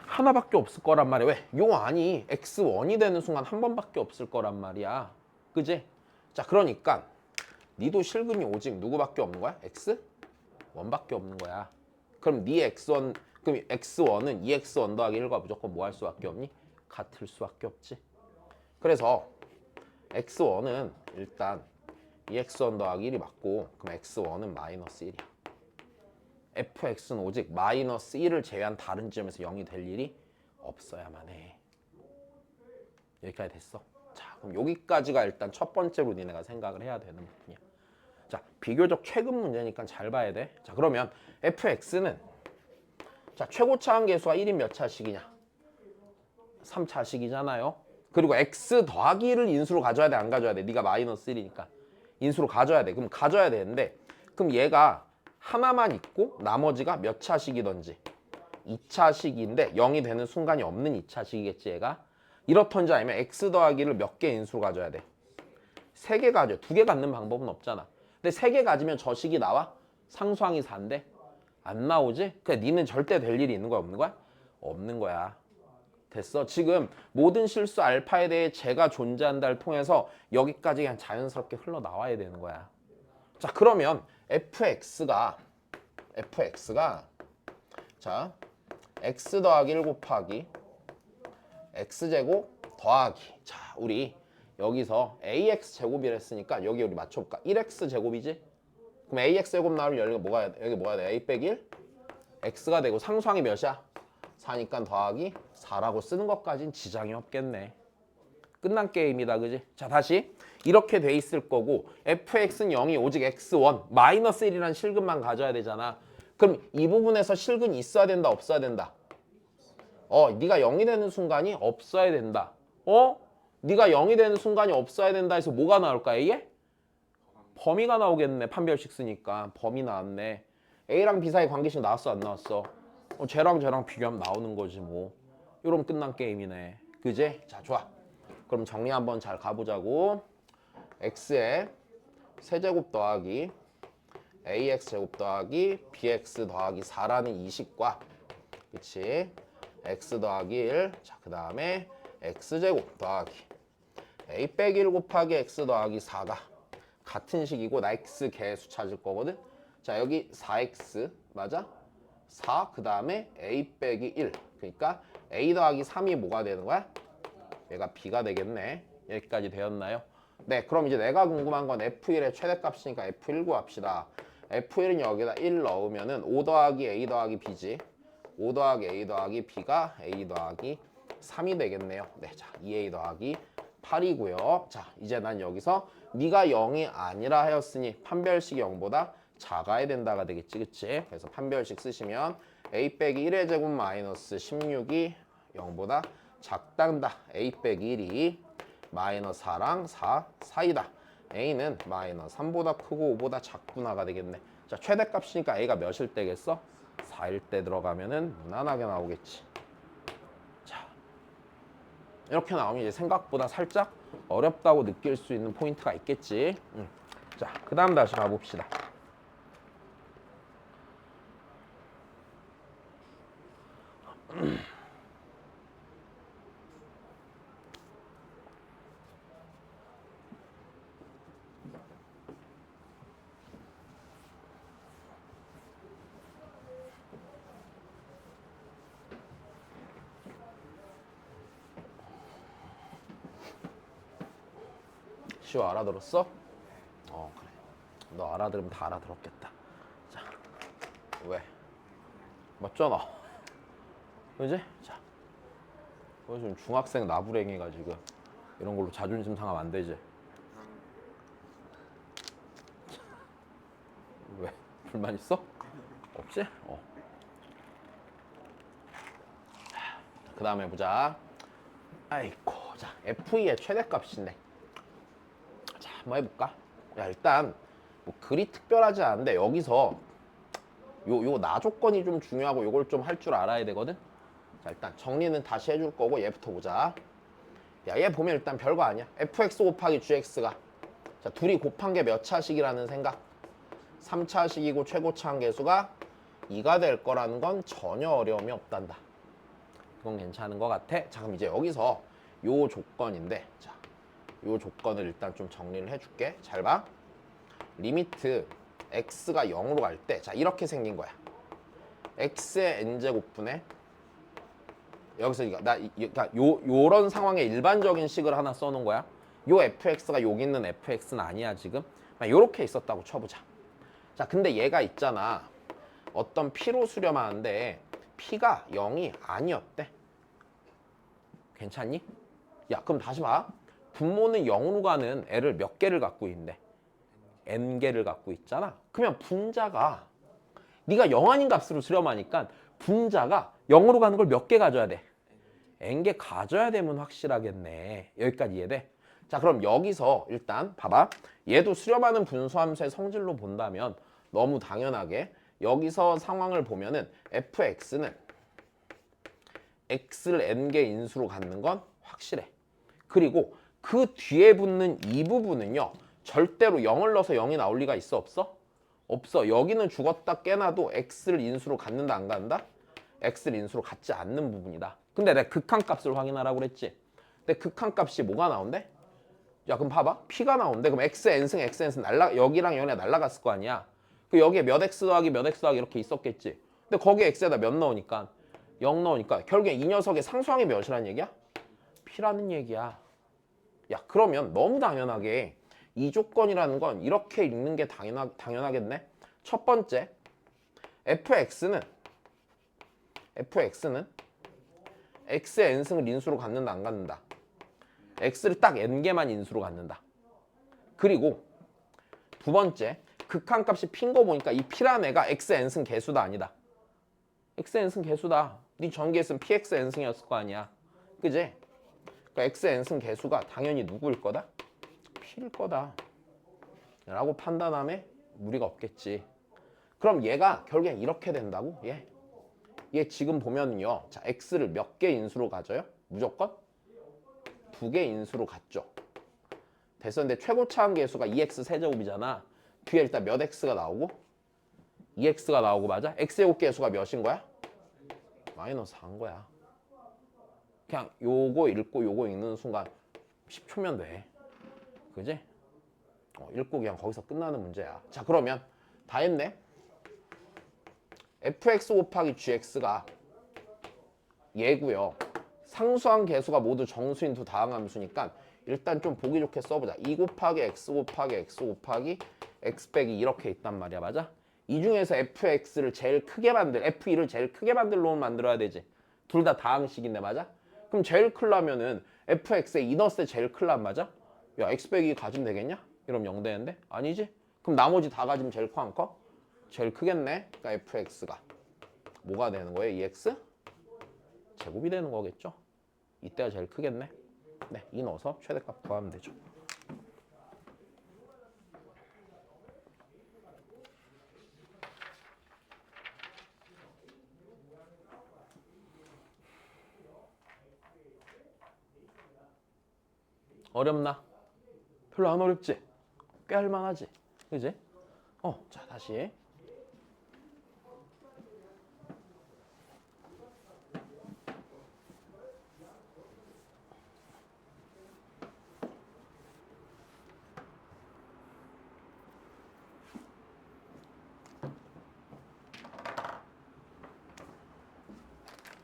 S1: 하나밖에 없을 거란 말이야. 왜? 요 안이 x1이 되는 순간 한 번밖에 없을 거란 말이야. 그지? 자, 그러니까 니도 실근이 오직 누구밖에 없는 거야? x? 1밖에 없는 거야. 그럼 니 x1 그럼 x1은 2x1 더하기 1과 무조건 뭐 할 수밖에 없니? 같을 수밖에 없지. 그래서 x1은 일단 2x1 더하기 1이 맞고 그럼 x1은 마이너스 1이야. fx는 오직 마이너스 1을 제외한 다른 지점에서 0이 될 일이 없어야만 해. 여기까지 됐어. 자, 그럼 여기까지가 일단 첫 번째로 니네가 생각을 해야 되는 부분이야. 자, 비교적 최근 문제니까 잘 봐야 돼. 자, 그러면 fx는 자, 최고차 함계수가 1인 몇 차식이냐? 3차식이잖아요. 그리고 x 더하기 1을 인수로 가져야 돼, 안 가져야 돼? 네가 마이너스 1이니까 인수로 가져야 돼. 그럼 가져야 되는데 그럼 얘가 하나만 있고 나머지가 몇 차식이던지 2차식인데 0이 되는 순간이 없는 2차식이겠지 얘가. 이렇던지 아니면 x 더하기를 몇 개 인수로 가져야 돼? 3개 가져. 2개 갖는 방법은 없잖아. 근데 3개 가지면 저 식이 나와? 상수항이 4인데 안 나오지? 그래 니는 절대 될 일이 있는 거야 없는 거야? 없는 거야. 됐어. 지금 모든 실수 알파에 대해 제가 존재한다를 통해서 여기까지 그냥 자연스럽게 흘러나와야 되는 거야. 자, 그러면 fx가 자 x 더하기 1 곱하기 x제곱 더하기 자 우리 여기서 ax 제곱이라 했으니까 여기 우리 맞춰볼까? 1x 제곱이지? 그럼 ax 제곱 나오면 여기 뭐가 돼? a 빼기 1? x가 되고 상수항이 몇이야? 4니까 더하기 4라고 쓰는 것까진 지장이 없겠네. 끝난 게임이다, 그지? 자, 다시 이렇게 돼 있을 거고 fx는 0이 오직 x1 마이너스 1이라는 실근만 가져야 되잖아. 그럼 이 부분에서 실근이 있어야 된다, 없어야 된다? 네가 0이 되는 순간이 없어야 된다. 네가 0이 되는 순간이 없어야 된다 해서 뭐가 나올까, A에? 범위가 나오겠네. 판별식 쓰니까 범위 나왔네. A랑 B 사이 관계식 나왔어, 안 나왔어? 쟤랑 비교하면 나오는 거지 뭐. 이러면 끝난 게임이네. 그지? 자, 좋아. 그럼 정리 한번 잘 가보자고. x의 세제곱 더하기 ax 제곱 더하기 bx 더하기 4라는 이 식과 그치? x 더하기 1. 자, 그 다음에 x제곱 더하기 a 빼기 1 곱하기 x 더하기 4가 같은 식이고 나 x 개수 찾을 거거든. 자, 여기 4x 맞아? 4 그 다음에 a 빼기 1 그러니까 a 더하기 3이 뭐가 되는 거야? 얘가 b가 되겠네. 여기까지 되었나요? 네, 그럼 이제 내가 궁금한 건 f1의 최대값이니까 f1 구합시다. f1은 여기다 1 넣으면은 5 더하기 a 더하기 b지. 5 더하기 a 더하기 b가 a 더하기 3이 되겠네요. 네, 자 2a 더하기 8이고요. 자, 이제 난 여기서 네가 0이 아니라 하였으니 판별식이 0보다 작아야 된다가 되겠지, 그치? 그래서 판별식 쓰시면 a 빼기 1의 제곱 마이너스 16이 0보다 작단다. a 빼기 1이 마이너스 4랑 4 사이다. a는 마이너스 3보다 크고 5보다 작구나가 되겠네. 자, 최대값이니까 a가 몇일 때겠어? 4일 때 들어가면은 무난하게 나오겠지. 자, 이렇게 나오면 이제 생각보다 살짝 어렵다고 느낄 수 있는 포인트가 있겠지. 자, 그 다음 다시 가봅시다. 시호 알아들었어? 그래. 너 알아들으면 다 알아들었겠다. 자, 왜? 맞잖아. 그지? 자, 너 지금 중학생 나부랭이가 지금 이런 걸로 자존심 상하면 안 되지? 왜? 불만 있어? 없지? 그 다음에 보자. 아이고, 자, F2의 최대값인데. 자, 한번 해볼까? 야, 일단 뭐 그리 특별하지 않은데 여기서 요 나 조건이 좀 중요하고 요걸 좀 할 줄 알아야 되거든. 자, 일단 정리는 다시 해줄 거고 얘부터 보자. 야, 얘 보면 일단 별거 아니야. fx 곱하기 gx가 자, 둘이 곱한 게 몇 차식이라는 생각? 3차식이고 최고차 함계수가 2가 될 거라는 건 전혀 어려움이 없단다. 그건 괜찮은 것 같아. 자, 그럼 이제 여기서 요 조건인데, 자, 요 조건을 일단 좀 정리를 해줄게. 잘 봐. 리미트 x가 0으로 갈 때 자 이렇게 생긴 거야. x의 n제곱분의 여기서 그러니까 요런 상황의 일반적인 식을 하나 써놓은 거야. 요 fx가 여기 있는 fx는 아니야 지금. 요렇게 있었다고 쳐보자. 자 근데 얘가 있잖아. 어떤 p로 수렴하는데 p가 0이 아니었대. 괜찮니? 야 그럼 다시 봐. 분모는 0으로 가는 애를 몇 개를 갖고 있는데 n개를 갖고 있잖아. 그러면 분자가 네가 0 아닌 값으로 수렴하니까 분자가 0으로 가는 걸 몇 개 가져야 돼? n개 가져야 되면 확실하겠네. 여기까지 이해돼? 자 그럼 여기서 일단 봐봐. 얘도 수렴하는 분수함수의 성질로 본다면 너무 당연하게 여기서 상황을 보면은 fx는 x를 n개 인수로 갖는 건 확실해. 그리고 그 뒤에 붙는 이 부분은요. 절대로 0을 넣어서 0이 나올 리가 있어 없어? 없어. 여기는 죽었다 깨나도 x를 인수로 갖는다 안 갖는다? x를 인수로 갖지 않는 부분이다. 근데 내가 극한값을 확인하라고 그랬지. 근데 극한값이 뭐가 나온대? 야 그럼 봐봐. p가 나온대. 그럼 xn승 xn승 여기랑 여기랑 날라갔을 거 아니야. 그 여기에 몇 x 더하기 몇 x 더하기 이렇게 있었겠지. 근데 거기에 x에다 몇 넣으니까 0 넣으니까 결국에 이 녀석의 상수항이 몇이라는 얘기야? p라는 얘기야. 야 그러면 너무 당연하게 이 조건이라는 건 이렇게 읽는 게 당연하겠네. 첫 번째 fx는 x의 n승을 인수로 갖는다 안 갖는다? x를 딱 n개만 인수로 갖는다. 그리고 두 번째 극한값이 p인 거 보니까 이 p라는 애가 x n승 개수다 아니다? x n승 개수다. 네 전개했으면 px n승이었을 거 아니야. 그지? 그러니까 x n승 개수가 당연히 누구일 거다? p일 거다 라고 판단함에 무리가 없겠지. 그럼 얘가 결국엔 이렇게 된다고? 얘 지금 보면요. 자, x를 몇 개 인수로 가져요? 무조건 2개 인수로 갔죠. 됐었는데 최고차항 계수가 2x 세제곱이잖아. 뒤에 일단 몇 x가 나오고 2x가 나오고 맞아? x제곱 계수가 몇인 거야? 마이너스 4인 거야. 그냥 요거 읽고 요거 읽는 순간 10초면 돼. 그지? 읽고 그냥 거기서 끝나는 문제야. 자 그러면 다 했네. fx 곱하기 gx가 얘고요. 상수항 계수가 모두 정수인 두 다항함수니까 일단 좀 보기 좋게 써보자. 2 곱하기 x 곱하기 x 곱하기 x 빼기 이렇게 있단 말이야. 맞아? 이 중에서 fx를 제일 크게 f2를 제일 크게 만들 놈을 만들어야 되지. 둘 다 다항식인데 맞아? 그럼 제일 클라면은 fx의 이너스에 제일 클란 맞아? 야 x 빼기 가지면 되겠냐? 이러면 0 되는데? 아니지? 그럼 나머지 다 가지면 제일 커 안 커? 제일 크겠네. 그러니까 fx가 뭐가 되는 거예요? 2x? 제곱이 되는 거겠죠? 이때가 제일 크겠네. 네, 이 넣어서 최대값 구하면 되죠. 어렵나? 별로 안 어렵지? 꽤 할만하지? 그지? 자 다시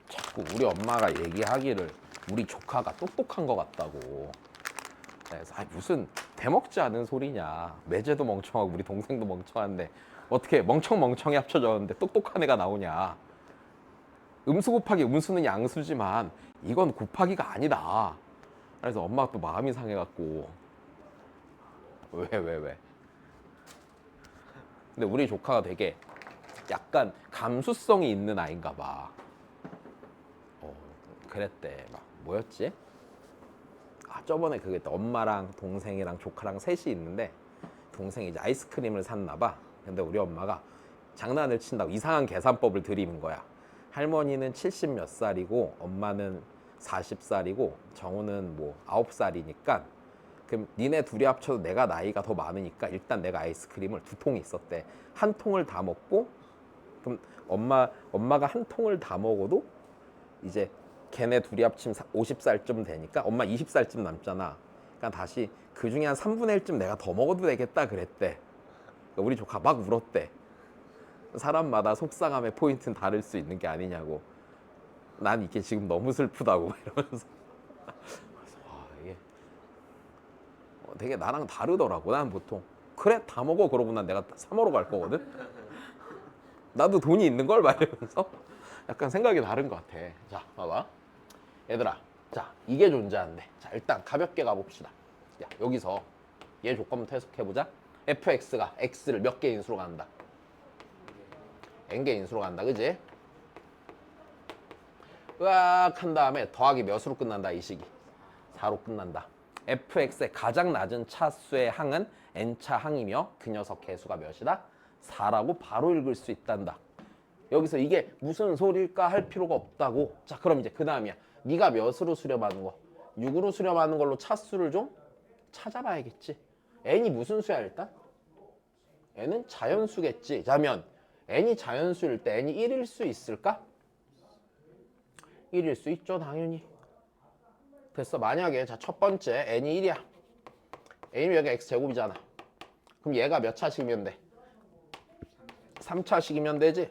S1: 자꾸 우리 엄마가 얘기하기를 우리 조카가 똑똑한 것 같다고. 그래서 무슨 대먹지 않은 소리냐. 매제도 멍청하고 우리 동생도 멍청한데 어떻게 멍청이 합쳐졌는데 똑똑한 애가 나오냐. 음수 곱하기 음수는 양수지만 이건 곱하기가 아니다. 그래서 엄마가 또 마음이 상해갖고 왜? 근데 우리 조카가 되게 약간 감수성이 있는 아이인가 봐. 그랬대. 막 뭐였지? 저번에 그게 엄마랑 동생이랑 조카랑 셋이 있는데 동생이 이제 아이스크림을 샀나 봐. 근데 우리 엄마가 장난을 친다고 이상한 계산법을 들이는 거야. 할머니는 70 몇 살이고 엄마는 40살이고 정우는 뭐 9살이니까 그럼 니네 둘이 합쳐도 내가 나이가 더 많으니까 일단 내가 아이스크림을 2통이 있었대. 한 통을 다 먹고 그럼 엄마가 한 통을 다 먹어도 이제 걔네 둘이 합치면 50살쯤 되니까 엄마 20살쯤 남잖아. 그러니까 다시 그 중에 한 3분의 1쯤 내가 더 먹어도 되겠다 그랬대. 그러니까 우리 조카 막 울었대. 사람마다 속상함의 포인트는 다를 수 있는 게 아니냐고. 난 이게 지금 너무 슬프다고 이러면서. 그래서 와, 이게 되게 나랑 다르더라고. 난 보통 그래 다 먹어 그러고 난 내가 사 먹으러 갈 거거든. 나도 돈이 있는 걸 말하면서 약간 생각이 다른 것 같아. 자, 봐봐. 얘들아, 자 이게 존재한대. 자 일단 가볍게 가봅시다. 야 여기서 얘 조건부터 해석해보자. fx가 x를 몇 개 인수로 간다. n개 인수로 간다, 그지? 으악 한 다음에 더하기 몇으로 끝난다, 이 식이 4로 끝난다. fx의 가장 낮은 차수의 항은 n차 항이며 그 녀석 개수가 몇이다? 4라고 바로 읽을 수 있단다. 여기서 이게 무슨 소리일까 할 필요가 없다고. 자 그럼 이제 그 다음이야. 네가 몇으로 수렴하는 거? 6으로 수렴하는 걸로 차수를 좀 찾아봐야겠지. n이 무슨 수야 일단? n은 자연수겠지. 자면 n이 자연수일 때 n이 1일 수 있을까? 1일 수 있죠 당연히. 됐어. 만약에 자 첫 번째 n이 1이야. n이 여기 x제곱이잖아. 그럼 얘가 몇 차식이면 돼? 3차식이면 되지.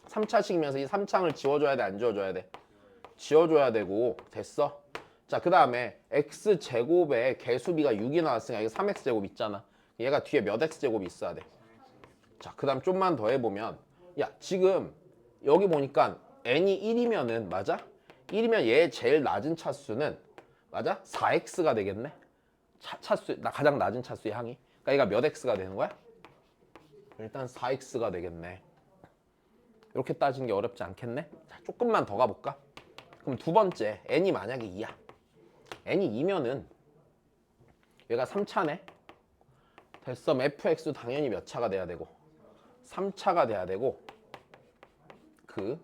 S1: 3차식이면서 이 3창을 지워줘야 돼 안 지워줘야 돼? 지워줘야 되고. 됐어. 자 그 다음에 x제곱에 개수비가 6이 나왔으니까 여기 3x제곱 있잖아. 얘가 뒤에 몇 x제곱이 있어야 돼? 자 그 다음 좀만 더 해보면 야 지금 여기 보니까 n이 1이면은 맞아? 1이면 얘 제일 낮은 차수는 맞아? 4x가 되겠네? 차수 가장 낮은 차수의 항이. 그러니까 얘가 몇 x가 되는 거야? 일단 4x가 되겠네. 이렇게 따지는 게 어렵지 않겠네? 자, 조금만 더 가볼까? 그럼 두 번째 n이 만약에 2야. n이 2면은 얘가 3차네? 됐어. fx 당연히 몇 차가 돼야 되고 3차가 돼야 되고 그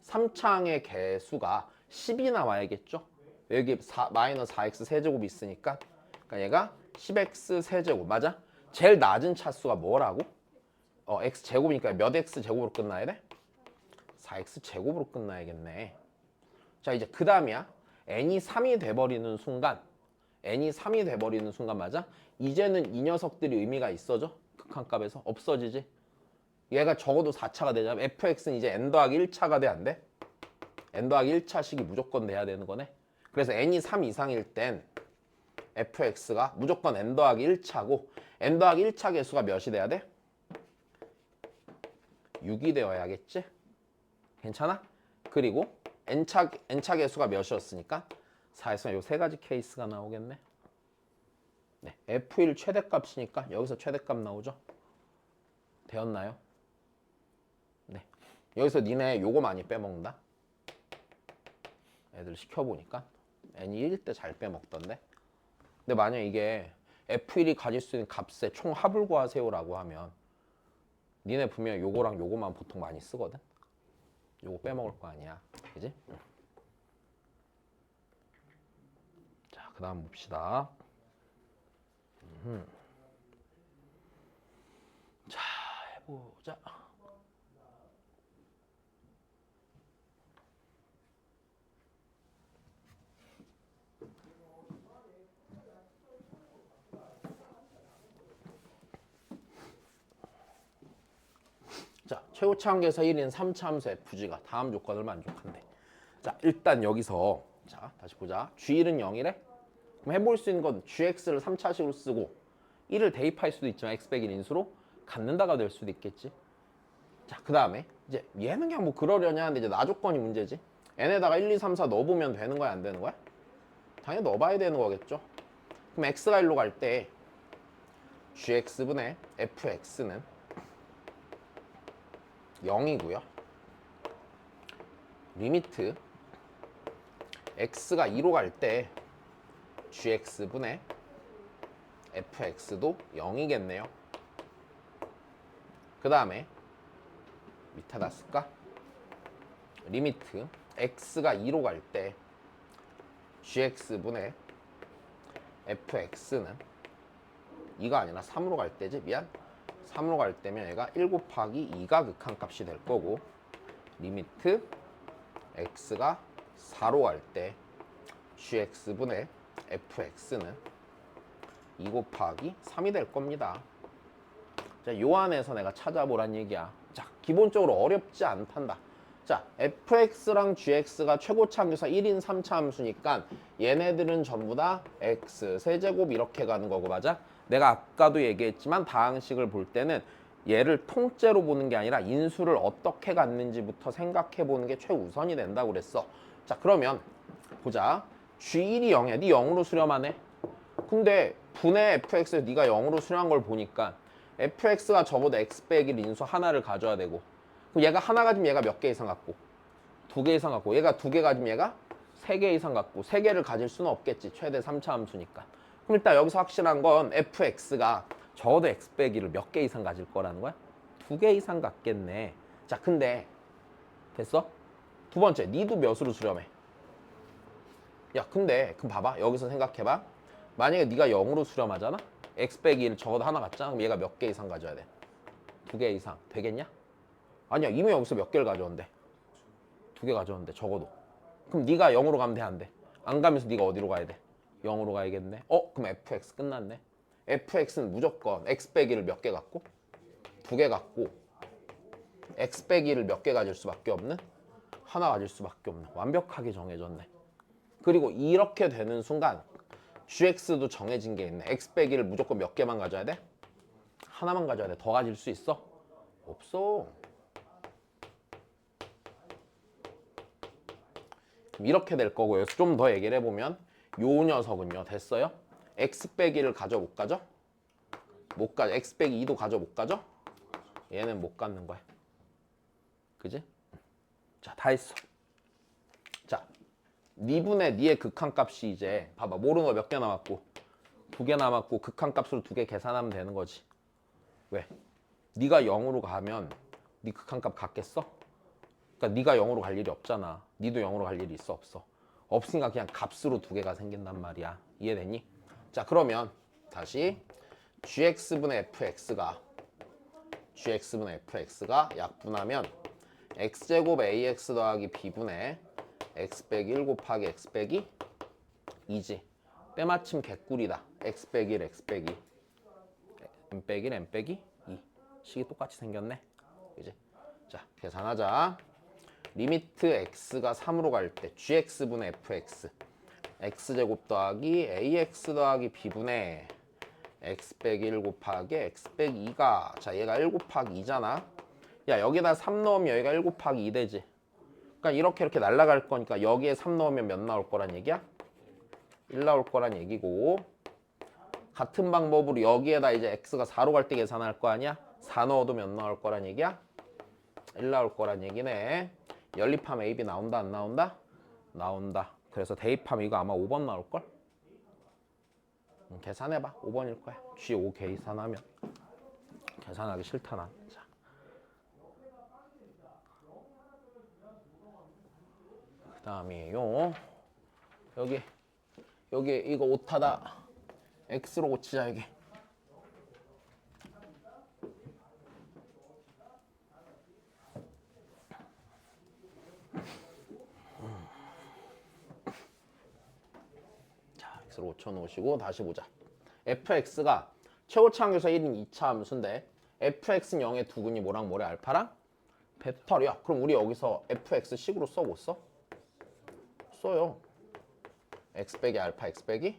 S1: 3창의 개수가 10이 나와야겠죠? 여기 마이너스 4x 세제곱이 있으니까 그러니까 얘가 10x 세제곱 맞아? 제일 낮은 차수가 뭐라고? x 제곱이니까 몇 x 제곱으로 끝나야 돼? 4x 제곱으로 끝나야겠네. 자 이제 그 다음이야. n이 3이 돼버리는 순간 맞아? 이제는 이 녀석들이 의미가 있어져? 극한값에서 없어지지? 얘가 적어도 4차가 되자면 fx는 이제 n 더하기 1차가 돼 안 돼? n 더하기 1차식이 무조건 돼야 되는 거네. 그래서 n이 3 이상일 땐 fx가 무조건 n 더하기 1차고 n 더하기 1차 개수가 몇이 돼야 돼? 6이 되어야겠지? 괜찮아? 그리고 n차 개수가 몇이었으니까 4에서 요 세 가지 케이스가 나오겠네. 네, f1 최대값이니까 여기서 최대값 나오죠? 되었나요? 네. 여기서 니네 요거 많이 빼먹는다. 애들 시켜보니까 n이 1일 때 잘 빼먹던데. 근데 만약 이게 f1이 가질 수 있는 값의 총 합을 구하세요라고 하면 니네 분명 요거랑 요거만 보통 많이 쓰거든. 요거 빼먹을 거 아니야. 그지? 자, 그 다음 봅시다. 자, 해보자. 자, 최고차 한계에서 1인 3차 함수 fg가 다음 조건을 만족한대. 자, 일단 여기서 자 다시 보자. g1은 0이래? 그럼 해볼 수 있는 건 gx를 3차식으로 쓰고 1을 대입할 수도 있지만 x 빼기 인수로 갖는다가 될 수도 있겠지. 자, 그 다음에 이제 얘는 그냥 뭐 그러려냐 하는데 이제 나 조건이 문제지. n에다가 1, 2, 3, 4 넣어보면 되는 거야 안 되는 거야? 당연히 넣어봐야 되는 거겠죠. 그럼 x가 1로 갈 때 gx분의 fx는 0이고요. 리미트 x가 2로 갈 때 gx분의 fx도 0이겠네요. 그 다음에 밑에다 쓸까? 리미트 x가 2로 갈 때 gx분의 fx는 2가 아니라 3으로 갈 때지. 미안. 3으로 갈 때면 얘가 1 곱하기 2가 극한값이 될 거고 리미트 x가 4로 갈 때 gx분의 fx는 2 곱하기 3이 될 겁니다. 자, 자, 요 안에서 내가 찾아보란 얘기야. 자, 기본적으로 어렵지 않단다. 자, fx랑 gx가 최고차 함수가 1인 3차 함수니까 얘네들은 전부 다 x 세제곱 이렇게 가는 거고 맞아? 내가 아까도 얘기했지만 다항식을 볼 때는 얘를 통째로 보는 게 아니라 인수를 어떻게 갖는지부터 생각해 보는 게 최우선이 된다고 그랬어. 자, 그러면 보자. g1이 0이야. 네 0으로 수렴하네. 근데 분의 fx에 네가 0으로 수렴한 걸 보니까 fx가 적어도 x 빼기 인수 하나를 가져야 되고 그럼 얘가 하나 가지면 얘가 몇 개 이상 갖고 2개 이상 갖고 얘가 2개 가지면 얘가 3개 이상 갖고 3개를 가질 수는 없겠지. 최대 3차 함수니까. 그럼 일단 여기서 확실한 건 fx가 적어도 x 빼기를 몇 개 이상 가질 거라는 거야? 2개 이상 갖겠네. 자, 근데 됐어? 두 번째, 니도 몇으로 수렴해? 야, 근데 그럼 봐봐. 여기서 생각해봐. 만약에 네가 0으로 수렴하잖아? x 빼기를 적어도 하나 갖잖아? 그럼 얘가 몇 개 이상 가져야 돼? 2개 이상. 되겠냐? 아니야. 이미 여기서 몇 개를 가져온대? 2개 가져온대. 적어도. 그럼 네가 0으로 가면 돼? 안 돼? 안 가면서 네가 어디로 가야 돼? 0으로 가야겠네. 그럼 fx 끝났네. fx는 무조건 x 빼기를 몇 개 갖고? 2개 갖고 x 빼기를 몇 개 가질 수밖에 없는? 하나 가질 수밖에 없는. 완벽하게 정해졌네. 그리고 이렇게 되는 순간 gx도 정해진 게 있네. x 빼기를 무조건 몇 개만 가져야 돼? 하나만 가져야 돼. 더 가질 수 있어? 없어. 이렇게 될 거고요. 좀 더 얘기를 해보면 요 녀석은요. 됐어요? x 빼기를 가져 못 가져? 못 가져. x 빼기 2도 가져 못 가져? 얘는 못 갖는 거야. 그지? 자, 다 했어. 자, 니분의 니의 극한값이 이제 봐봐. 모르는 거 몇 개 남았고 2개 남았고 극한값으로 2개 계산하면 되는 거지. 왜? 네가 0으로 가면 네 극한값 같겠어? 그러니까 네가 0으로 갈 일이 없잖아. 니도 0으로 갈 일이 있어? 없어? 없으니까 그냥 값으로 2개가 생긴단 말이야. 이해되니? 자, 그러면 다시 gx분의 fx가 약분하면 x제곱 ax 더하기 b분의 x 빼기 1 곱하기 x 빼기 2지. 때마침 개꿀이다. x 빼기 1 x 빼기 m 빼기 1 m 빼기 2 식이 똑같이 생겼네. 그지? 자, 계산하자. 리미트 x가 3으로 갈 때 gx분의 fx x제곱 더하기 ax 더하기 b분의 x 빼기 1 곱하기 x 빼기 2가 자, 얘가 1 곱하기 2잖아. 야, 여기다 3 넣으면 여기가 1 곱하기 2 되지. 그러니까 이렇게 날아갈 거니까 여기에 3 넣으면 몇 나올 거란 얘기야? 1 나올 거란 얘기고 같은 방법으로 여기에다 이제 x가 4로 갈 때 계산할 거 아니야? 4 넣어도 몇 나올 거란 얘기야? 1 나올 거란 얘기네. 연립하면 AB 나온다 안 나온다? 나온다. 그래서 대입하면 이거 아마 5번 나올걸? 계산해봐. 5번일 거야. G5 계산하면 계산하기 싫다 난. 자. 그 다음이요. 여기 이거 오타다. X로 고치자 여기. 자, X로 고쳐놓으시고 다시 보자. fx가 최고차 함수가 1인 2차 함수인데 fx는 0의 두근이 뭐랑 뭐래? 알파랑 베타야. 그럼 우리 여기서 fx 식으로 써 못 써? 써요. x 빼기 알파 x 빼기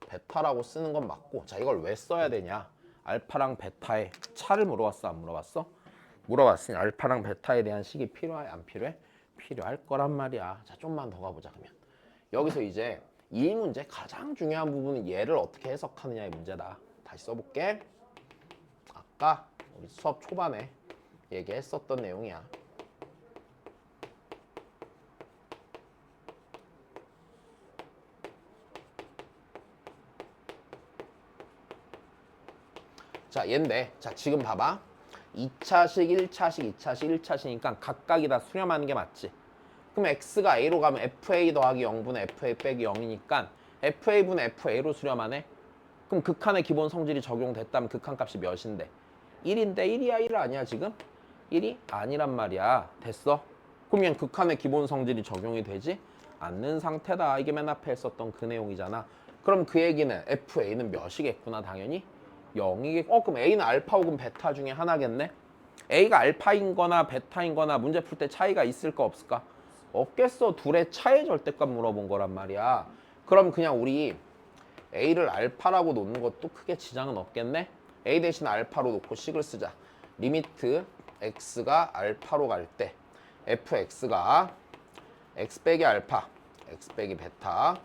S1: 베타라고 쓰는 건 맞고 자, 이걸 왜 써야 되냐? 알파랑 베타의 차를 물어봤어? 안 물어봤어? 물어봤으니 알파랑 베타에 대한 식이 필요해? 안 필요해? 필요할 거란 말이야. 자, 좀만 더 가보자. 그러면 여기서 이제 이 문제 가장 중요한 부분은 얘를 어떻게 해석하느냐의 문제다. 다시 써볼게. 아까 우리 수업 초반에 얘기했었던 내용이야. 자, 얘인데 자, 지금 봐봐. 2차식, 1차식, 2차식, 1차식이니까 각각이 다 수렴하는 게 맞지. 그럼 x가 a로 가면 fa 더하기 0분의 fa 빼기 0이니까 fa분의 fa로 수렴하네. 그럼 극한의 기본 성질이 적용됐다면 극한값이 몇인데? 1인데 1이야 1 아니야 지금? 1이 아니란 말이야. 됐어? 그러면 극한의 기본 성질이 적용이 되지 않는 상태다. 이게 맨 앞에 했었던 그 내용이잖아. 그럼 그 얘기는 fa는 몇이겠구나. 당연히 0이 그럼 A는 알파 혹은 베타 중에 하나겠네. A가 알파인 거나 베타인 거나 문제 풀 때 차이가 있을까 없을까? 없겠어. 둘의 차이 절대값 물어본 거란 말이야. 그럼 그냥 우리 A를 알파라고 놓는 것도 크게 지장은 없겠네. A 대신 알파로 놓고 식을 쓰자. 리미트 x가 알파로 갈 때 fx가 x 빼기 알파, x 빼기 베타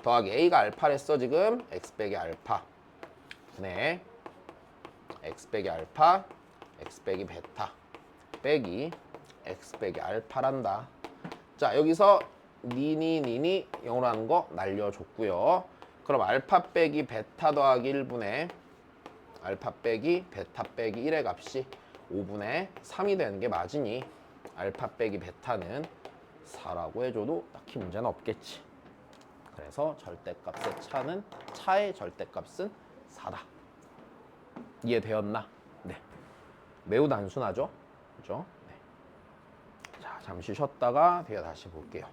S1: 더하기 A가 알파랬어 지금. x 빼기 알파 분의 x 빼기 알파, x 빼기 베타 빼기 x 빼기 알파란다. 자, 여기서 니니 0으로 하는 거 날려줬고요. 그럼 알파 빼기 베타 더하기 1분의 알파 빼기 베타 빼기 1의 값이 5분의 3이 되는 게 맞으니 알파 빼기 베타는 4라고 해줘도 딱히 문제는 없겠지. 그래서 절대값의 차의 절대값은 4다. 이해되었나? 네. 매우 단순하죠? 그죠? 네. 자, 잠시 쉬었다가 뒤에 다시 볼게요.